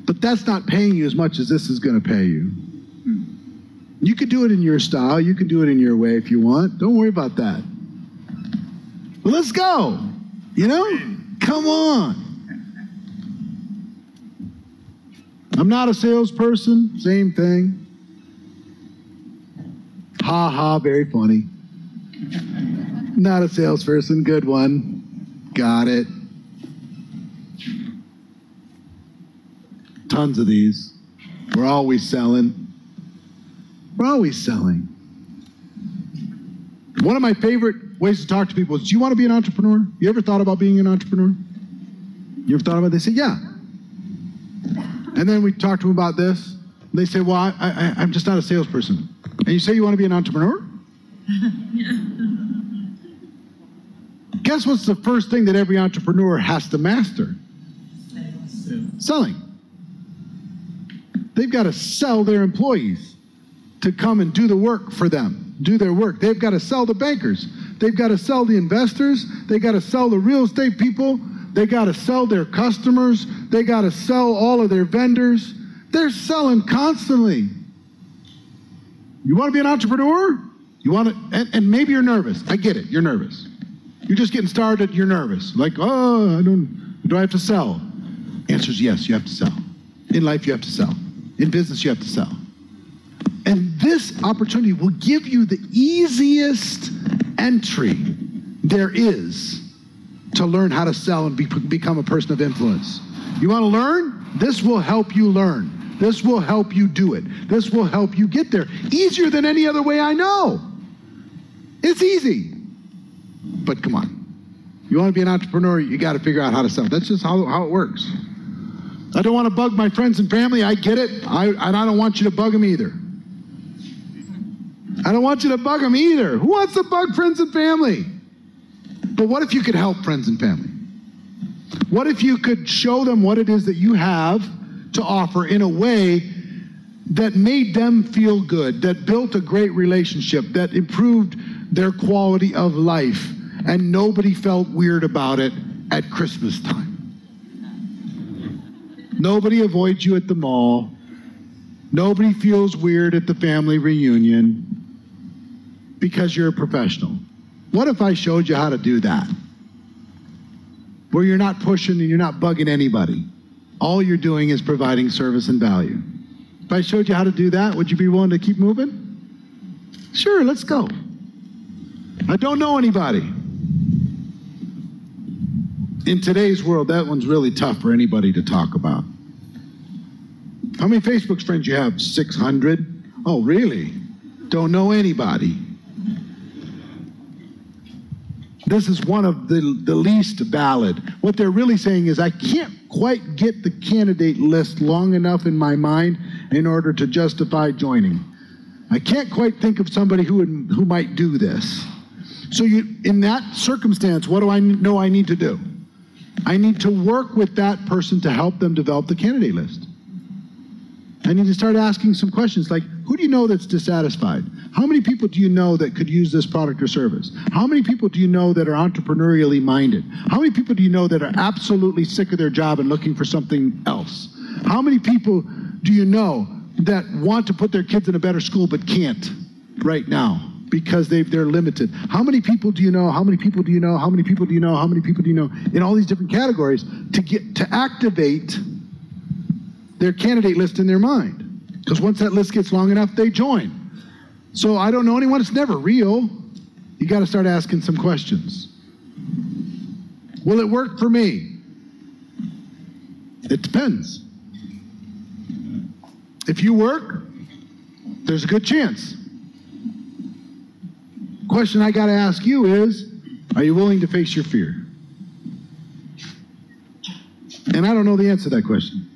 But that's not paying you as much as this is going to pay you. You could do it in your style. You can do it in your way if you want. Don't worry about that. But let's go. Come on. I'm not a salesperson. Same thing. Ha ha, very funny. Not a salesperson. Good one. Got it. Tons of these. We're always selling. We're always selling. One of my favorite ways to talk to people is, do you want to be an entrepreneur? You ever thought about being an entrepreneur? You ever thought about it? They say, yeah. And then we talk to them about this. They say, well, I'm just not a salesperson. And you say you want to be an entrepreneur? Guess what's the first thing that every entrepreneur has to master? Selling. They've got to sell their employees to come and do the work for them, do their work. They've got to sell the bankers. They've got to sell the investors. They've got to sell the real estate people. They got to sell their customers. They got to sell all of their vendors. They're selling constantly. You want to be an entrepreneur? You want to, and maybe you're nervous. I get it. You're nervous. You're just getting started. You're nervous. Like, do I have to sell? Answer is yes, you have to sell. In life, you have to sell. In business, you have to sell. And this opportunity will give you the easiest entry there is to learn how to sell and become a person of influence. You want to learn? This will help you learn. This will help you do it. This will help you get there. Easier than any other way I know. It's easy. But come on. You want to be an entrepreneur, you got to figure out how to sell. That's just how it works. I don't want to bug my friends and family. I get it. And I don't want you to bug them either. I don't want you to bug them either. Who wants to bug friends and family? But what if you could help friends and family? What if you could show them what it is that you have to offer in a way that made them feel good, that built a great relationship, that improved their quality of life, and nobody felt weird about it at Christmas time. Nobody avoids you at the mall. Nobody feels weird at the family reunion because you're a professional. What if I showed you how to do that? Where you're not pushing and you're not bugging anybody. All you're doing is providing service and value. If I showed you how to do that, would you be willing to keep moving? Sure, let's go. I don't know anybody. In today's world, that one's really tough for anybody to talk about. How many Facebook friends you have? 600? Oh, really? Don't know anybody. This is one of the least valid. What they're really saying is, I can't quite get the candidate list long enough in my mind in order to justify joining. I can't quite think of somebody who might do this. So in that circumstance, what do I know I need to do? I need to work with that person to help them develop the candidate list. I need to start asking some questions like, who do you know that's dissatisfied? How many people do you know that could use this product or service? How many people do you know that are entrepreneurially minded? How many people do you know that are absolutely sick of their job and looking for something else? How many people do you know that want to put their kids in a better school but can't right now because they're limited? How many people do you know? How many people do you know? How many people do you know? How many people do you know? In all these different categories to activate their candidate list in their mind. Because once that list gets long enough, they join. So I don't know anyone. It's never real. You got to start asking some questions. Will it work for me? It depends. If you work, there's a good chance. Question I got to ask you is, are you willing to face your fear? And I don't know the answer to that question.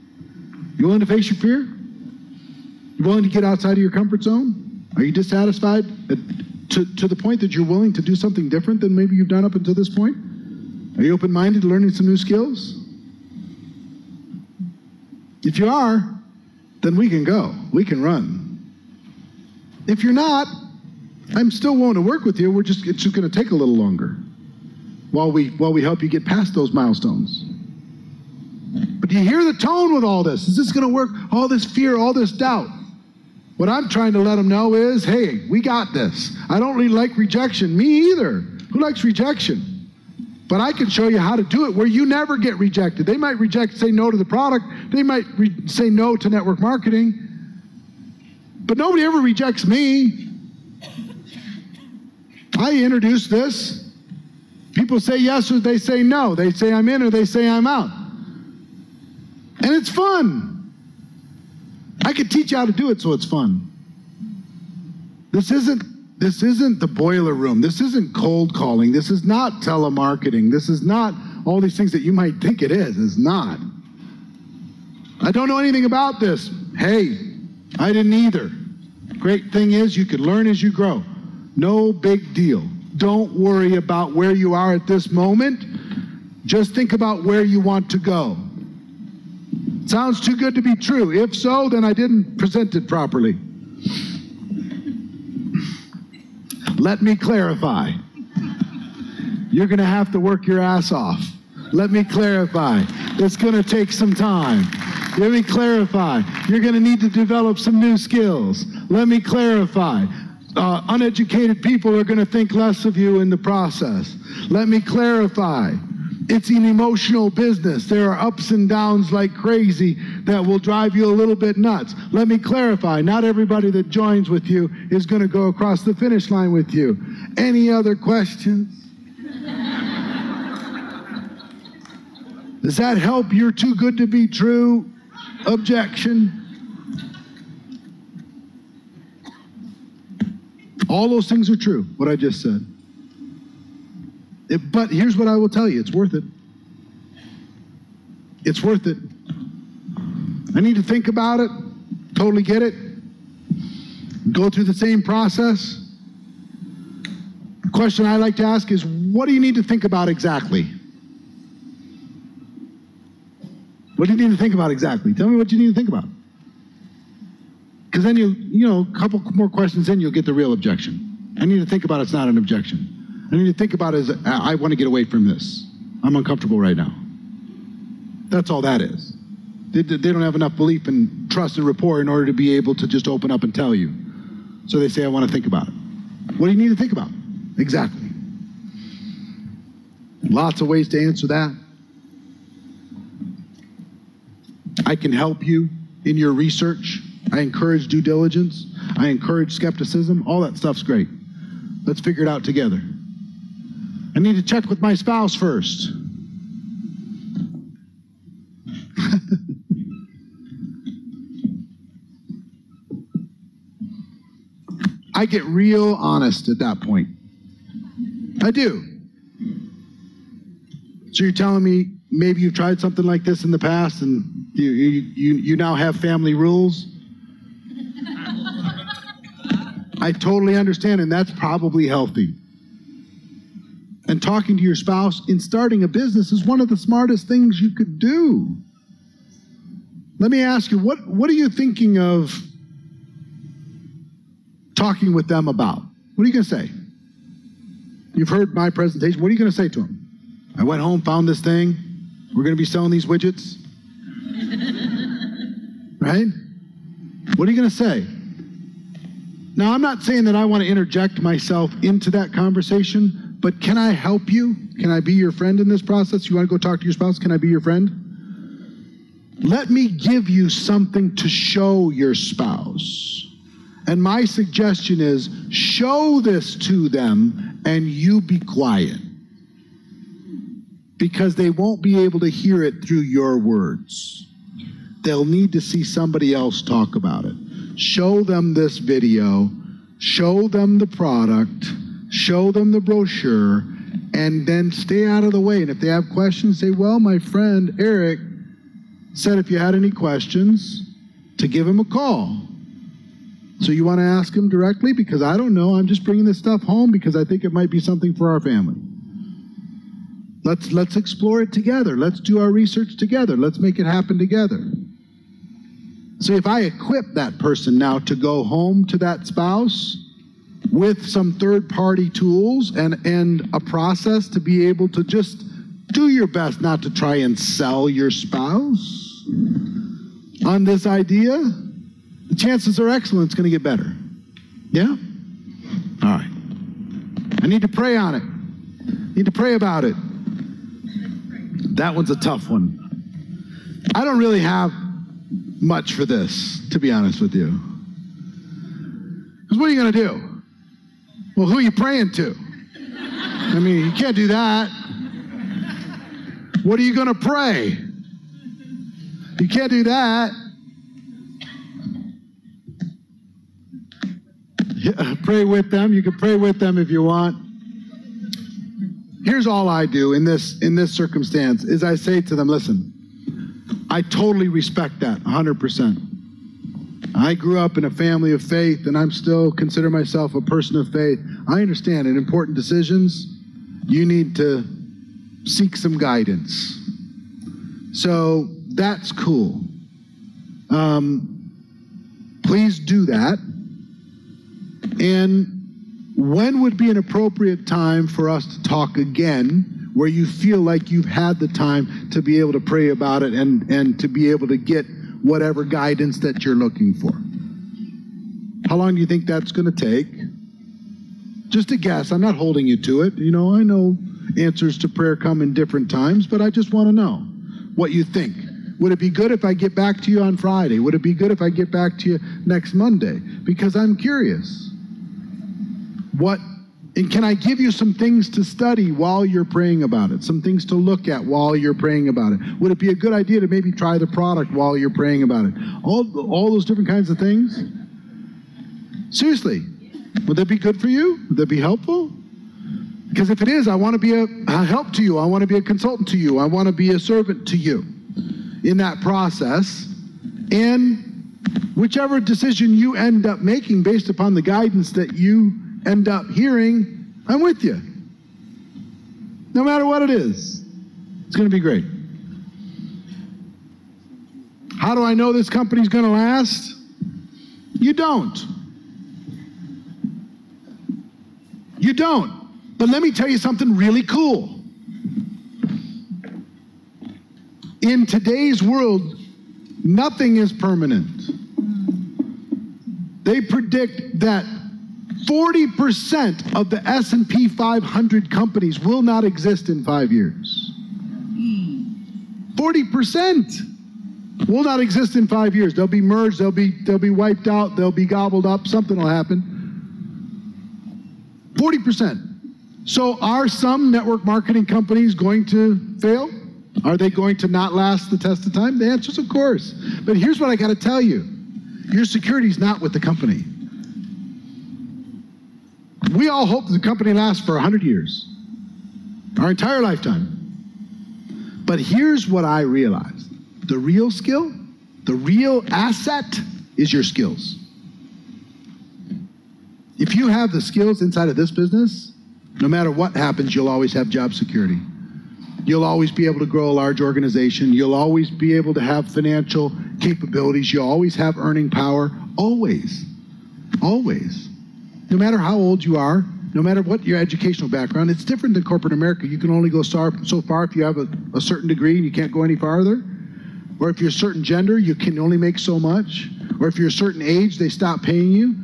You willing to face your fear? You willing to get outside of your comfort zone? Are you dissatisfied to the point that you're willing to do something different than maybe you've done up until this point? Are you open-minded to learning some new skills? If you are, then we can go. We can run. If you're not, I'm still willing to work with you. It's just going to take a little longer while we help you get past those milestones. But do you hear the tone with all this? Is this going to work? All this fear, all this doubt. What I'm trying to let them know is, hey, we got this. I don't really like rejection. Me either. Who likes rejection? But I can show you how to do it where you never get rejected. They might say no to the product. They might say no to network marketing. But nobody ever rejects me. I introduce this. People say yes or they say no. They say I'm in or they say I'm out. And it's fun. I could teach you how to do it so it's fun. This isn't the boiler room. This isn't cold calling. This is not telemarketing. This is not all these things that you might think it is. It's not. I don't know anything about this. Hey, I didn't either. Great thing is you can learn as you grow. No big deal. Don't worry about where you are at this moment. Just think about where you want to go. Sounds too good to be true. If so, then I didn't present it properly. Let me clarify. You're going to have to work your ass off. Let me clarify. It's going to take some time. Let me clarify. You're going to need to develop some new skills. Let me clarify. Uneducated people are going to think less of you in the process. Let me clarify. It's an emotional business. There are ups and downs like crazy that will drive you a little bit nuts. Let me clarify. Not everybody that joins with you is going to go across the finish line with you. Any other questions? Does that help your too good to be true objection? All those things are true, what I just said. But here's what I will tell you, it's worth it. It's worth it. I need to think about it, totally get it, go through the same process. The question I like to ask is, what do you need to think about exactly? What do you need to think about exactly? Tell me what you need to think about. Because then a couple more questions in, you'll get the real objection. I need to think about it's not an objection. I need to think about it as I want to get away from this. I'm uncomfortable right now. That's all that is. They don't have enough belief and trust and rapport in order to be able to just open up and tell you. So they say, I want to think about it. What do you need to think about? Exactly. Lots of ways to answer that. I can help you in your research. I encourage due diligence. I encourage skepticism. All that stuff's great. Let's figure it out together. I need to check with my spouse first. I get real honest at that point. I do. So you're telling me maybe you've tried something like this in the past and you now have family rules? I totally understand, and that's probably healthy. And talking to your spouse in starting a business is one of the smartest things you could do. Let me ask you, what are you thinking of talking with them about? What are you going to say? You've heard my presentation. What are you going to say to them? I went home, found this thing. We're going to be selling these widgets. Right? What are you going to say? Now, I'm not saying that I want to interject myself into that conversation, but can I help you? Can I be your friend in this process? You want to go talk to your spouse? Can I be your friend? Let me give you something to show your spouse. And my suggestion is show this to them and you be quiet. Because they won't be able to hear it through your words. They'll need to see somebody else talk about it. Show them this video, show them the product, show them the brochure, and then stay out of the way. And if they have questions, say, well, my friend Eric said if you had any questions, to give him a call. So you want to ask him directly? Because I don't know. I'm just bringing this stuff home because I think it might be something for our family. Let's explore it together. Let's do our research together. Let's make it happen together. So if I equip that person now to go home to that spouse with some third-party tools and a process to be able to just do your best not to try and sell your spouse on this idea, the chances are excellent it's going to get better. Yeah? All right. I need to pray on it. Need to pray about it. That one's a tough one. I don't really have much for this, to be honest with you. Because what are you going to do? Well, who are you praying to? I mean, you can't do that. What are you going to pray? You can't do that. Yeah, pray with them. You can pray with them if you want. Here's all I do in this circumstance is I say to them, listen, I totally respect that 100%. I grew up in a family of faith and I'm still consider myself a person of faith. I understand in important decisions, you need to seek some guidance. So that's cool. Please do that. And when would be an appropriate time for us to talk again where you feel like you've had the time to be able to pray about it and to be able to get whatever guidance that you're looking for? How long do you think that's going to take? Just a guess. I'm not holding you to it. You know, I know answers to prayer come in different times, but I just want to know what you think. Would it be good if I get back to you on Friday? Would it be good if I get back to you next Monday? Because I'm curious. And can I give you some things to study while you're praying about it? Some things to look at while you're praying about it? Would it be a good idea to maybe try the product while you're praying about it? All those different kinds of things? Seriously, would that be good for you? Would that be helpful? Because if it is, I want to be a help to you. I want to be a consultant to you. I want to be a servant to you in that process. And whichever decision you end up making based upon the guidance that you end up hearing, I'm with you. No matter what it is, it's going to be great. How do I know this company's going to last? You don't. You don't. But let me tell you something really cool. In today's world, nothing is permanent. They predict that 40% of the S&P 500 companies will not exist in 5 years. 40% will not exist in 5 years. They'll be merged, they'll be wiped out, they'll be gobbled up, something will happen. 40%. So are some network marketing companies going to fail? Are they going to not last the test of time? The answer is of course. But here's what I got to tell you. Your security is not with the company. We all hope that the company lasts for 100 years, our entire lifetime. But here's what I realized. The real skill, the real asset is your skills. If you have the skills inside of this business, no matter what happens, you'll always have job security. You'll always be able to grow a large organization. You'll always be able to have financial capabilities. You'll always have earning power. Always. Always. No matter how old you are, no matter what your educational background, it's different than corporate America. You can only go so far if you have a certain degree and you can't go any farther. Or if you're a certain gender, you can only make so much. Or if you're a certain age, they stop paying you.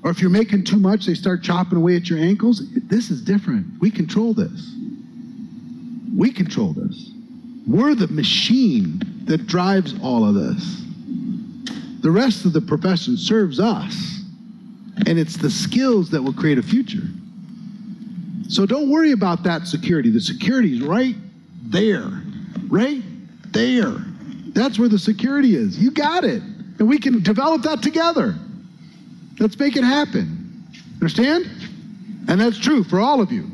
Or if you're making too much, they start chopping away at your ankles. This is different. We control this. We control this. We're the machine that drives all of this. The rest of the profession serves us. And it's the skills that will create a future. So don't worry about that security. The security is right there. Right there. That's where the security is. You got it. And we can develop that together. Let's make it happen. Understand? And that's true for all of you.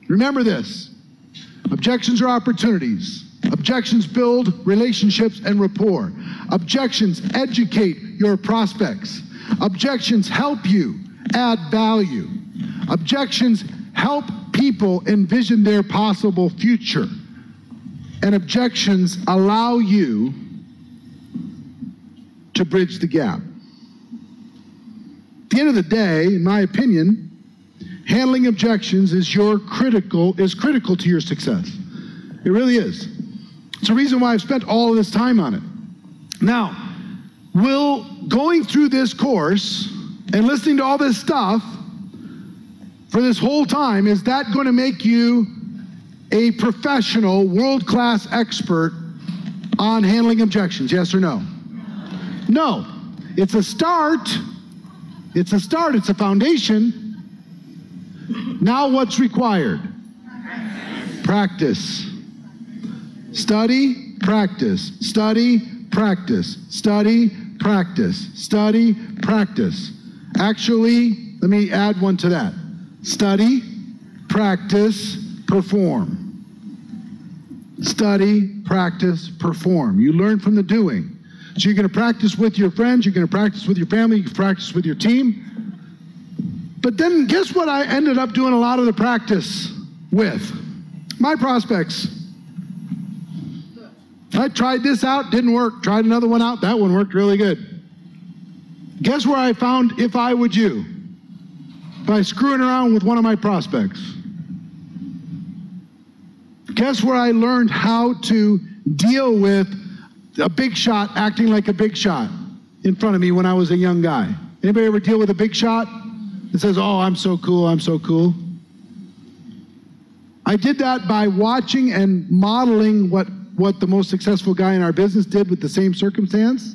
Remember this. Objections are opportunities. Objections build relationships and rapport. Objections educate your prospects. Objections help you add value. Objections help people envision their possible future. And objections allow you to bridge the gap. At the end of the day, in my opinion, handling objections is critical to your success. It really is. It's the reason why I've spent all of this time on it. Now, will going through this course and listening to all this stuff for this whole time, is that going to make you a professional, world-class expert on handling objections? Yes or no? No. It's a start. It's a start. It's a foundation. Now what's required? Practice. Study, practice. Study, practice. Study, practice. Study, practice. Actually, let me add one to that. Study, practice, perform. Study, practice, perform. You learn from the doing. So you're going to practice with your friends, you're going to practice with your family, you can practice with your team. But then guess what I ended up doing a lot of the practice with? My prospects. I tried this out, didn't work. Tried another one out, that one worked really good. Guess where I found if I would you? By screwing around with one of my prospects. Guess where I learned how to deal with a big shot acting like a big shot in front of me when I was a young guy? Anybody ever deal with a big shot that says, oh, I'm so cool, I'm so cool? I did that by watching and modeling what the most successful guy in our business did with the same circumstance.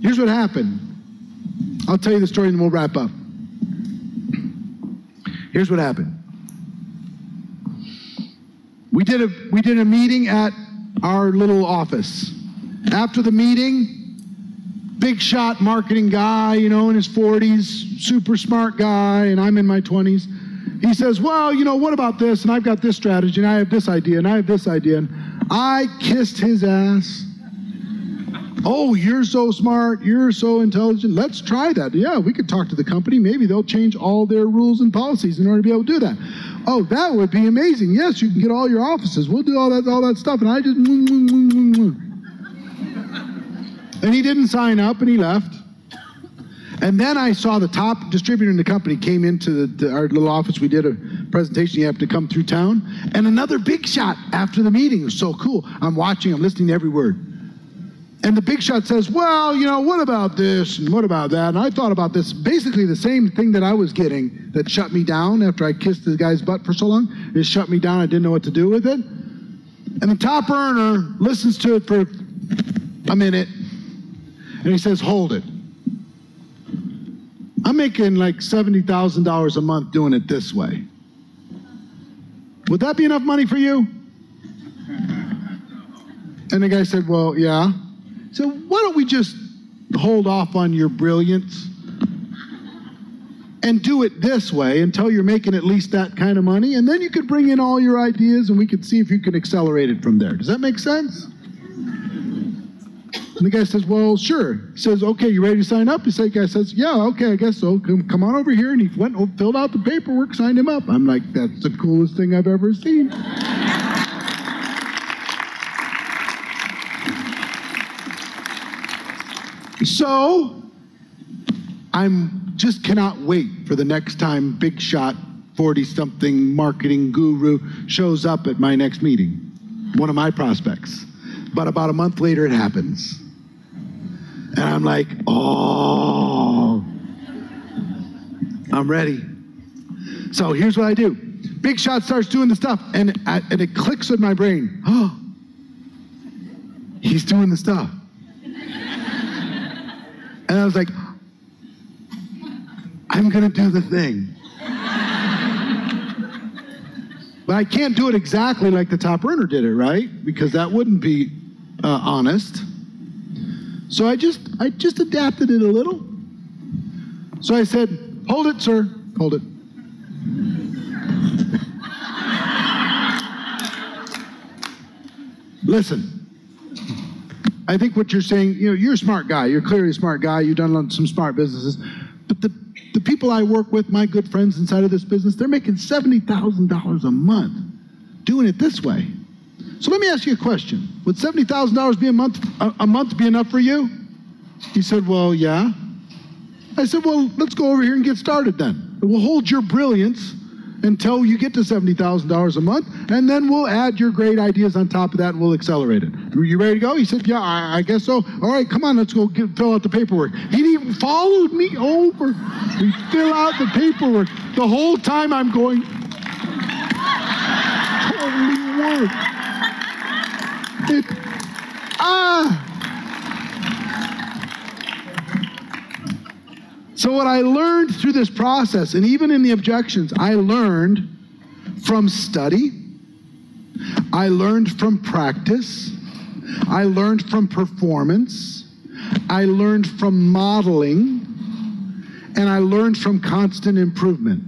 Here's what happened. I'll tell you the story and then we'll wrap up. Here's what happened. We did a meeting at our little office. After the meeting, big shot marketing guy, in his 40s, super smart guy, and I'm in my 20s. He says, well, what about this? And I've got this strategy, and I have this idea, and I have this idea. And I kissed his ass. Oh, you're so smart. You're so intelligent. Let's try that. Yeah, we could talk to the company. Maybe they'll change all their rules and policies in order to be able to do that. Oh, that would be amazing. Yes, you can get all your offices. We'll do all that stuff. And I just... And he didn't sign up, and he left. And then I saw the top distributor in the company came into our little office. We did a presentation. You have to come through town. And another big shot after the meeting. It was so cool. I'm watching. I'm listening to every word. And the big shot says, well, what about this and what about that? And I thought about this. Basically the same thing that I was getting that shut me down after I kissed the guy's butt for so long. It shut me down. I didn't know what to do with it. And the top earner listens to it for a minute. And he says, hold it. I'm making like $70,000 a month doing it this way. Would that be enough money for you? And the guy said, well, yeah. So why don't we just hold off on your brilliance and do it this way until you're making at least that kind of money, and then you could bring in all your ideas and we could see if you can accelerate it from there. Does that make sense? And the guy says, well, sure. He says, okay, you ready to sign up? The guy says, yeah, okay, I guess so. Come on over here. And he went and filled out the paperwork, signed him up. I'm like, that's the coolest thing I've ever seen. So, I'm just cannot wait for the next time big shot 40-something marketing guru shows up at my next meeting, one of my prospects. But about a month later, it happens. And I'm like, oh, I'm ready. So here's what I do. Big shot starts doing the stuff, and it clicks in my brain. Oh, he's doing the stuff. And I was like, I'm going to do the thing. But I can't do it exactly like the top earner did it, right? Because that wouldn't be honest. So I just adapted it a little. So I said, hold it, sir, hold it. Listen. I think what you're saying, you're a smart guy. You're clearly a smart guy. You've done some smart businesses. But the people I work with, my good friends inside of this business, they're making $70,000 a month doing it this way. So let me ask you a question. Would $70,000 be a month be enough for you? He said, well, yeah. I said, well, let's go over here and get started then. We'll hold your brilliance until you get to $70,000 a month, and then we'll add your great ideas on top of that, and we'll accelerate it. Are you ready to go? He said, yeah, I guess so. All right, come on, let's go fill out the paperwork. He even followed me over. We fill out the paperwork. The whole time I'm going, holy word. So what I learned through this process, and even in the objections, I learned from study, I learned from practice, I learned from performance, I learned from modeling, and I learned from constant improvement.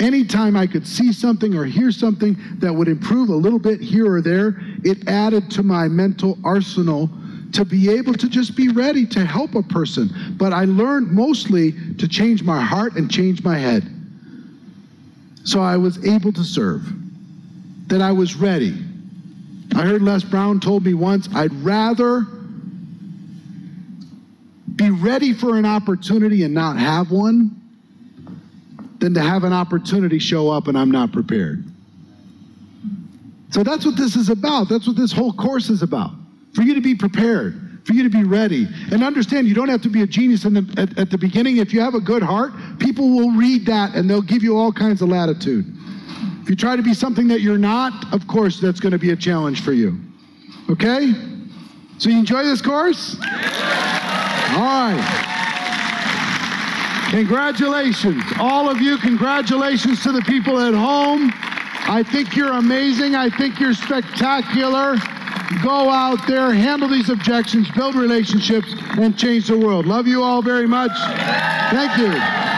Anytime I could see something or hear something that would improve a little bit here or there, it added to my mental arsenal to be able to just be ready to help a person. But I learned mostly to change my heart and change my head. So I was able to serve, that I was ready. I heard Les Brown told me once, I'd rather be ready for an opportunity and not have one than to have an opportunity show up and I'm not prepared. So that's what this is about. That's what this whole course is about. For you to be prepared, for you to be ready. And understand, you don't have to be a genius at the beginning. If you have a good heart, people will read that and they'll give you all kinds of latitude. If you try to be something that you're not, of course, that's going to be a challenge for you. Okay? So you enjoy this course? All right. Congratulations. All of you, congratulations to the people at home. I think you're amazing. I think you're spectacular. Go out there, handle these objections, build relationships, and change the world. Love you all very much. Thank you.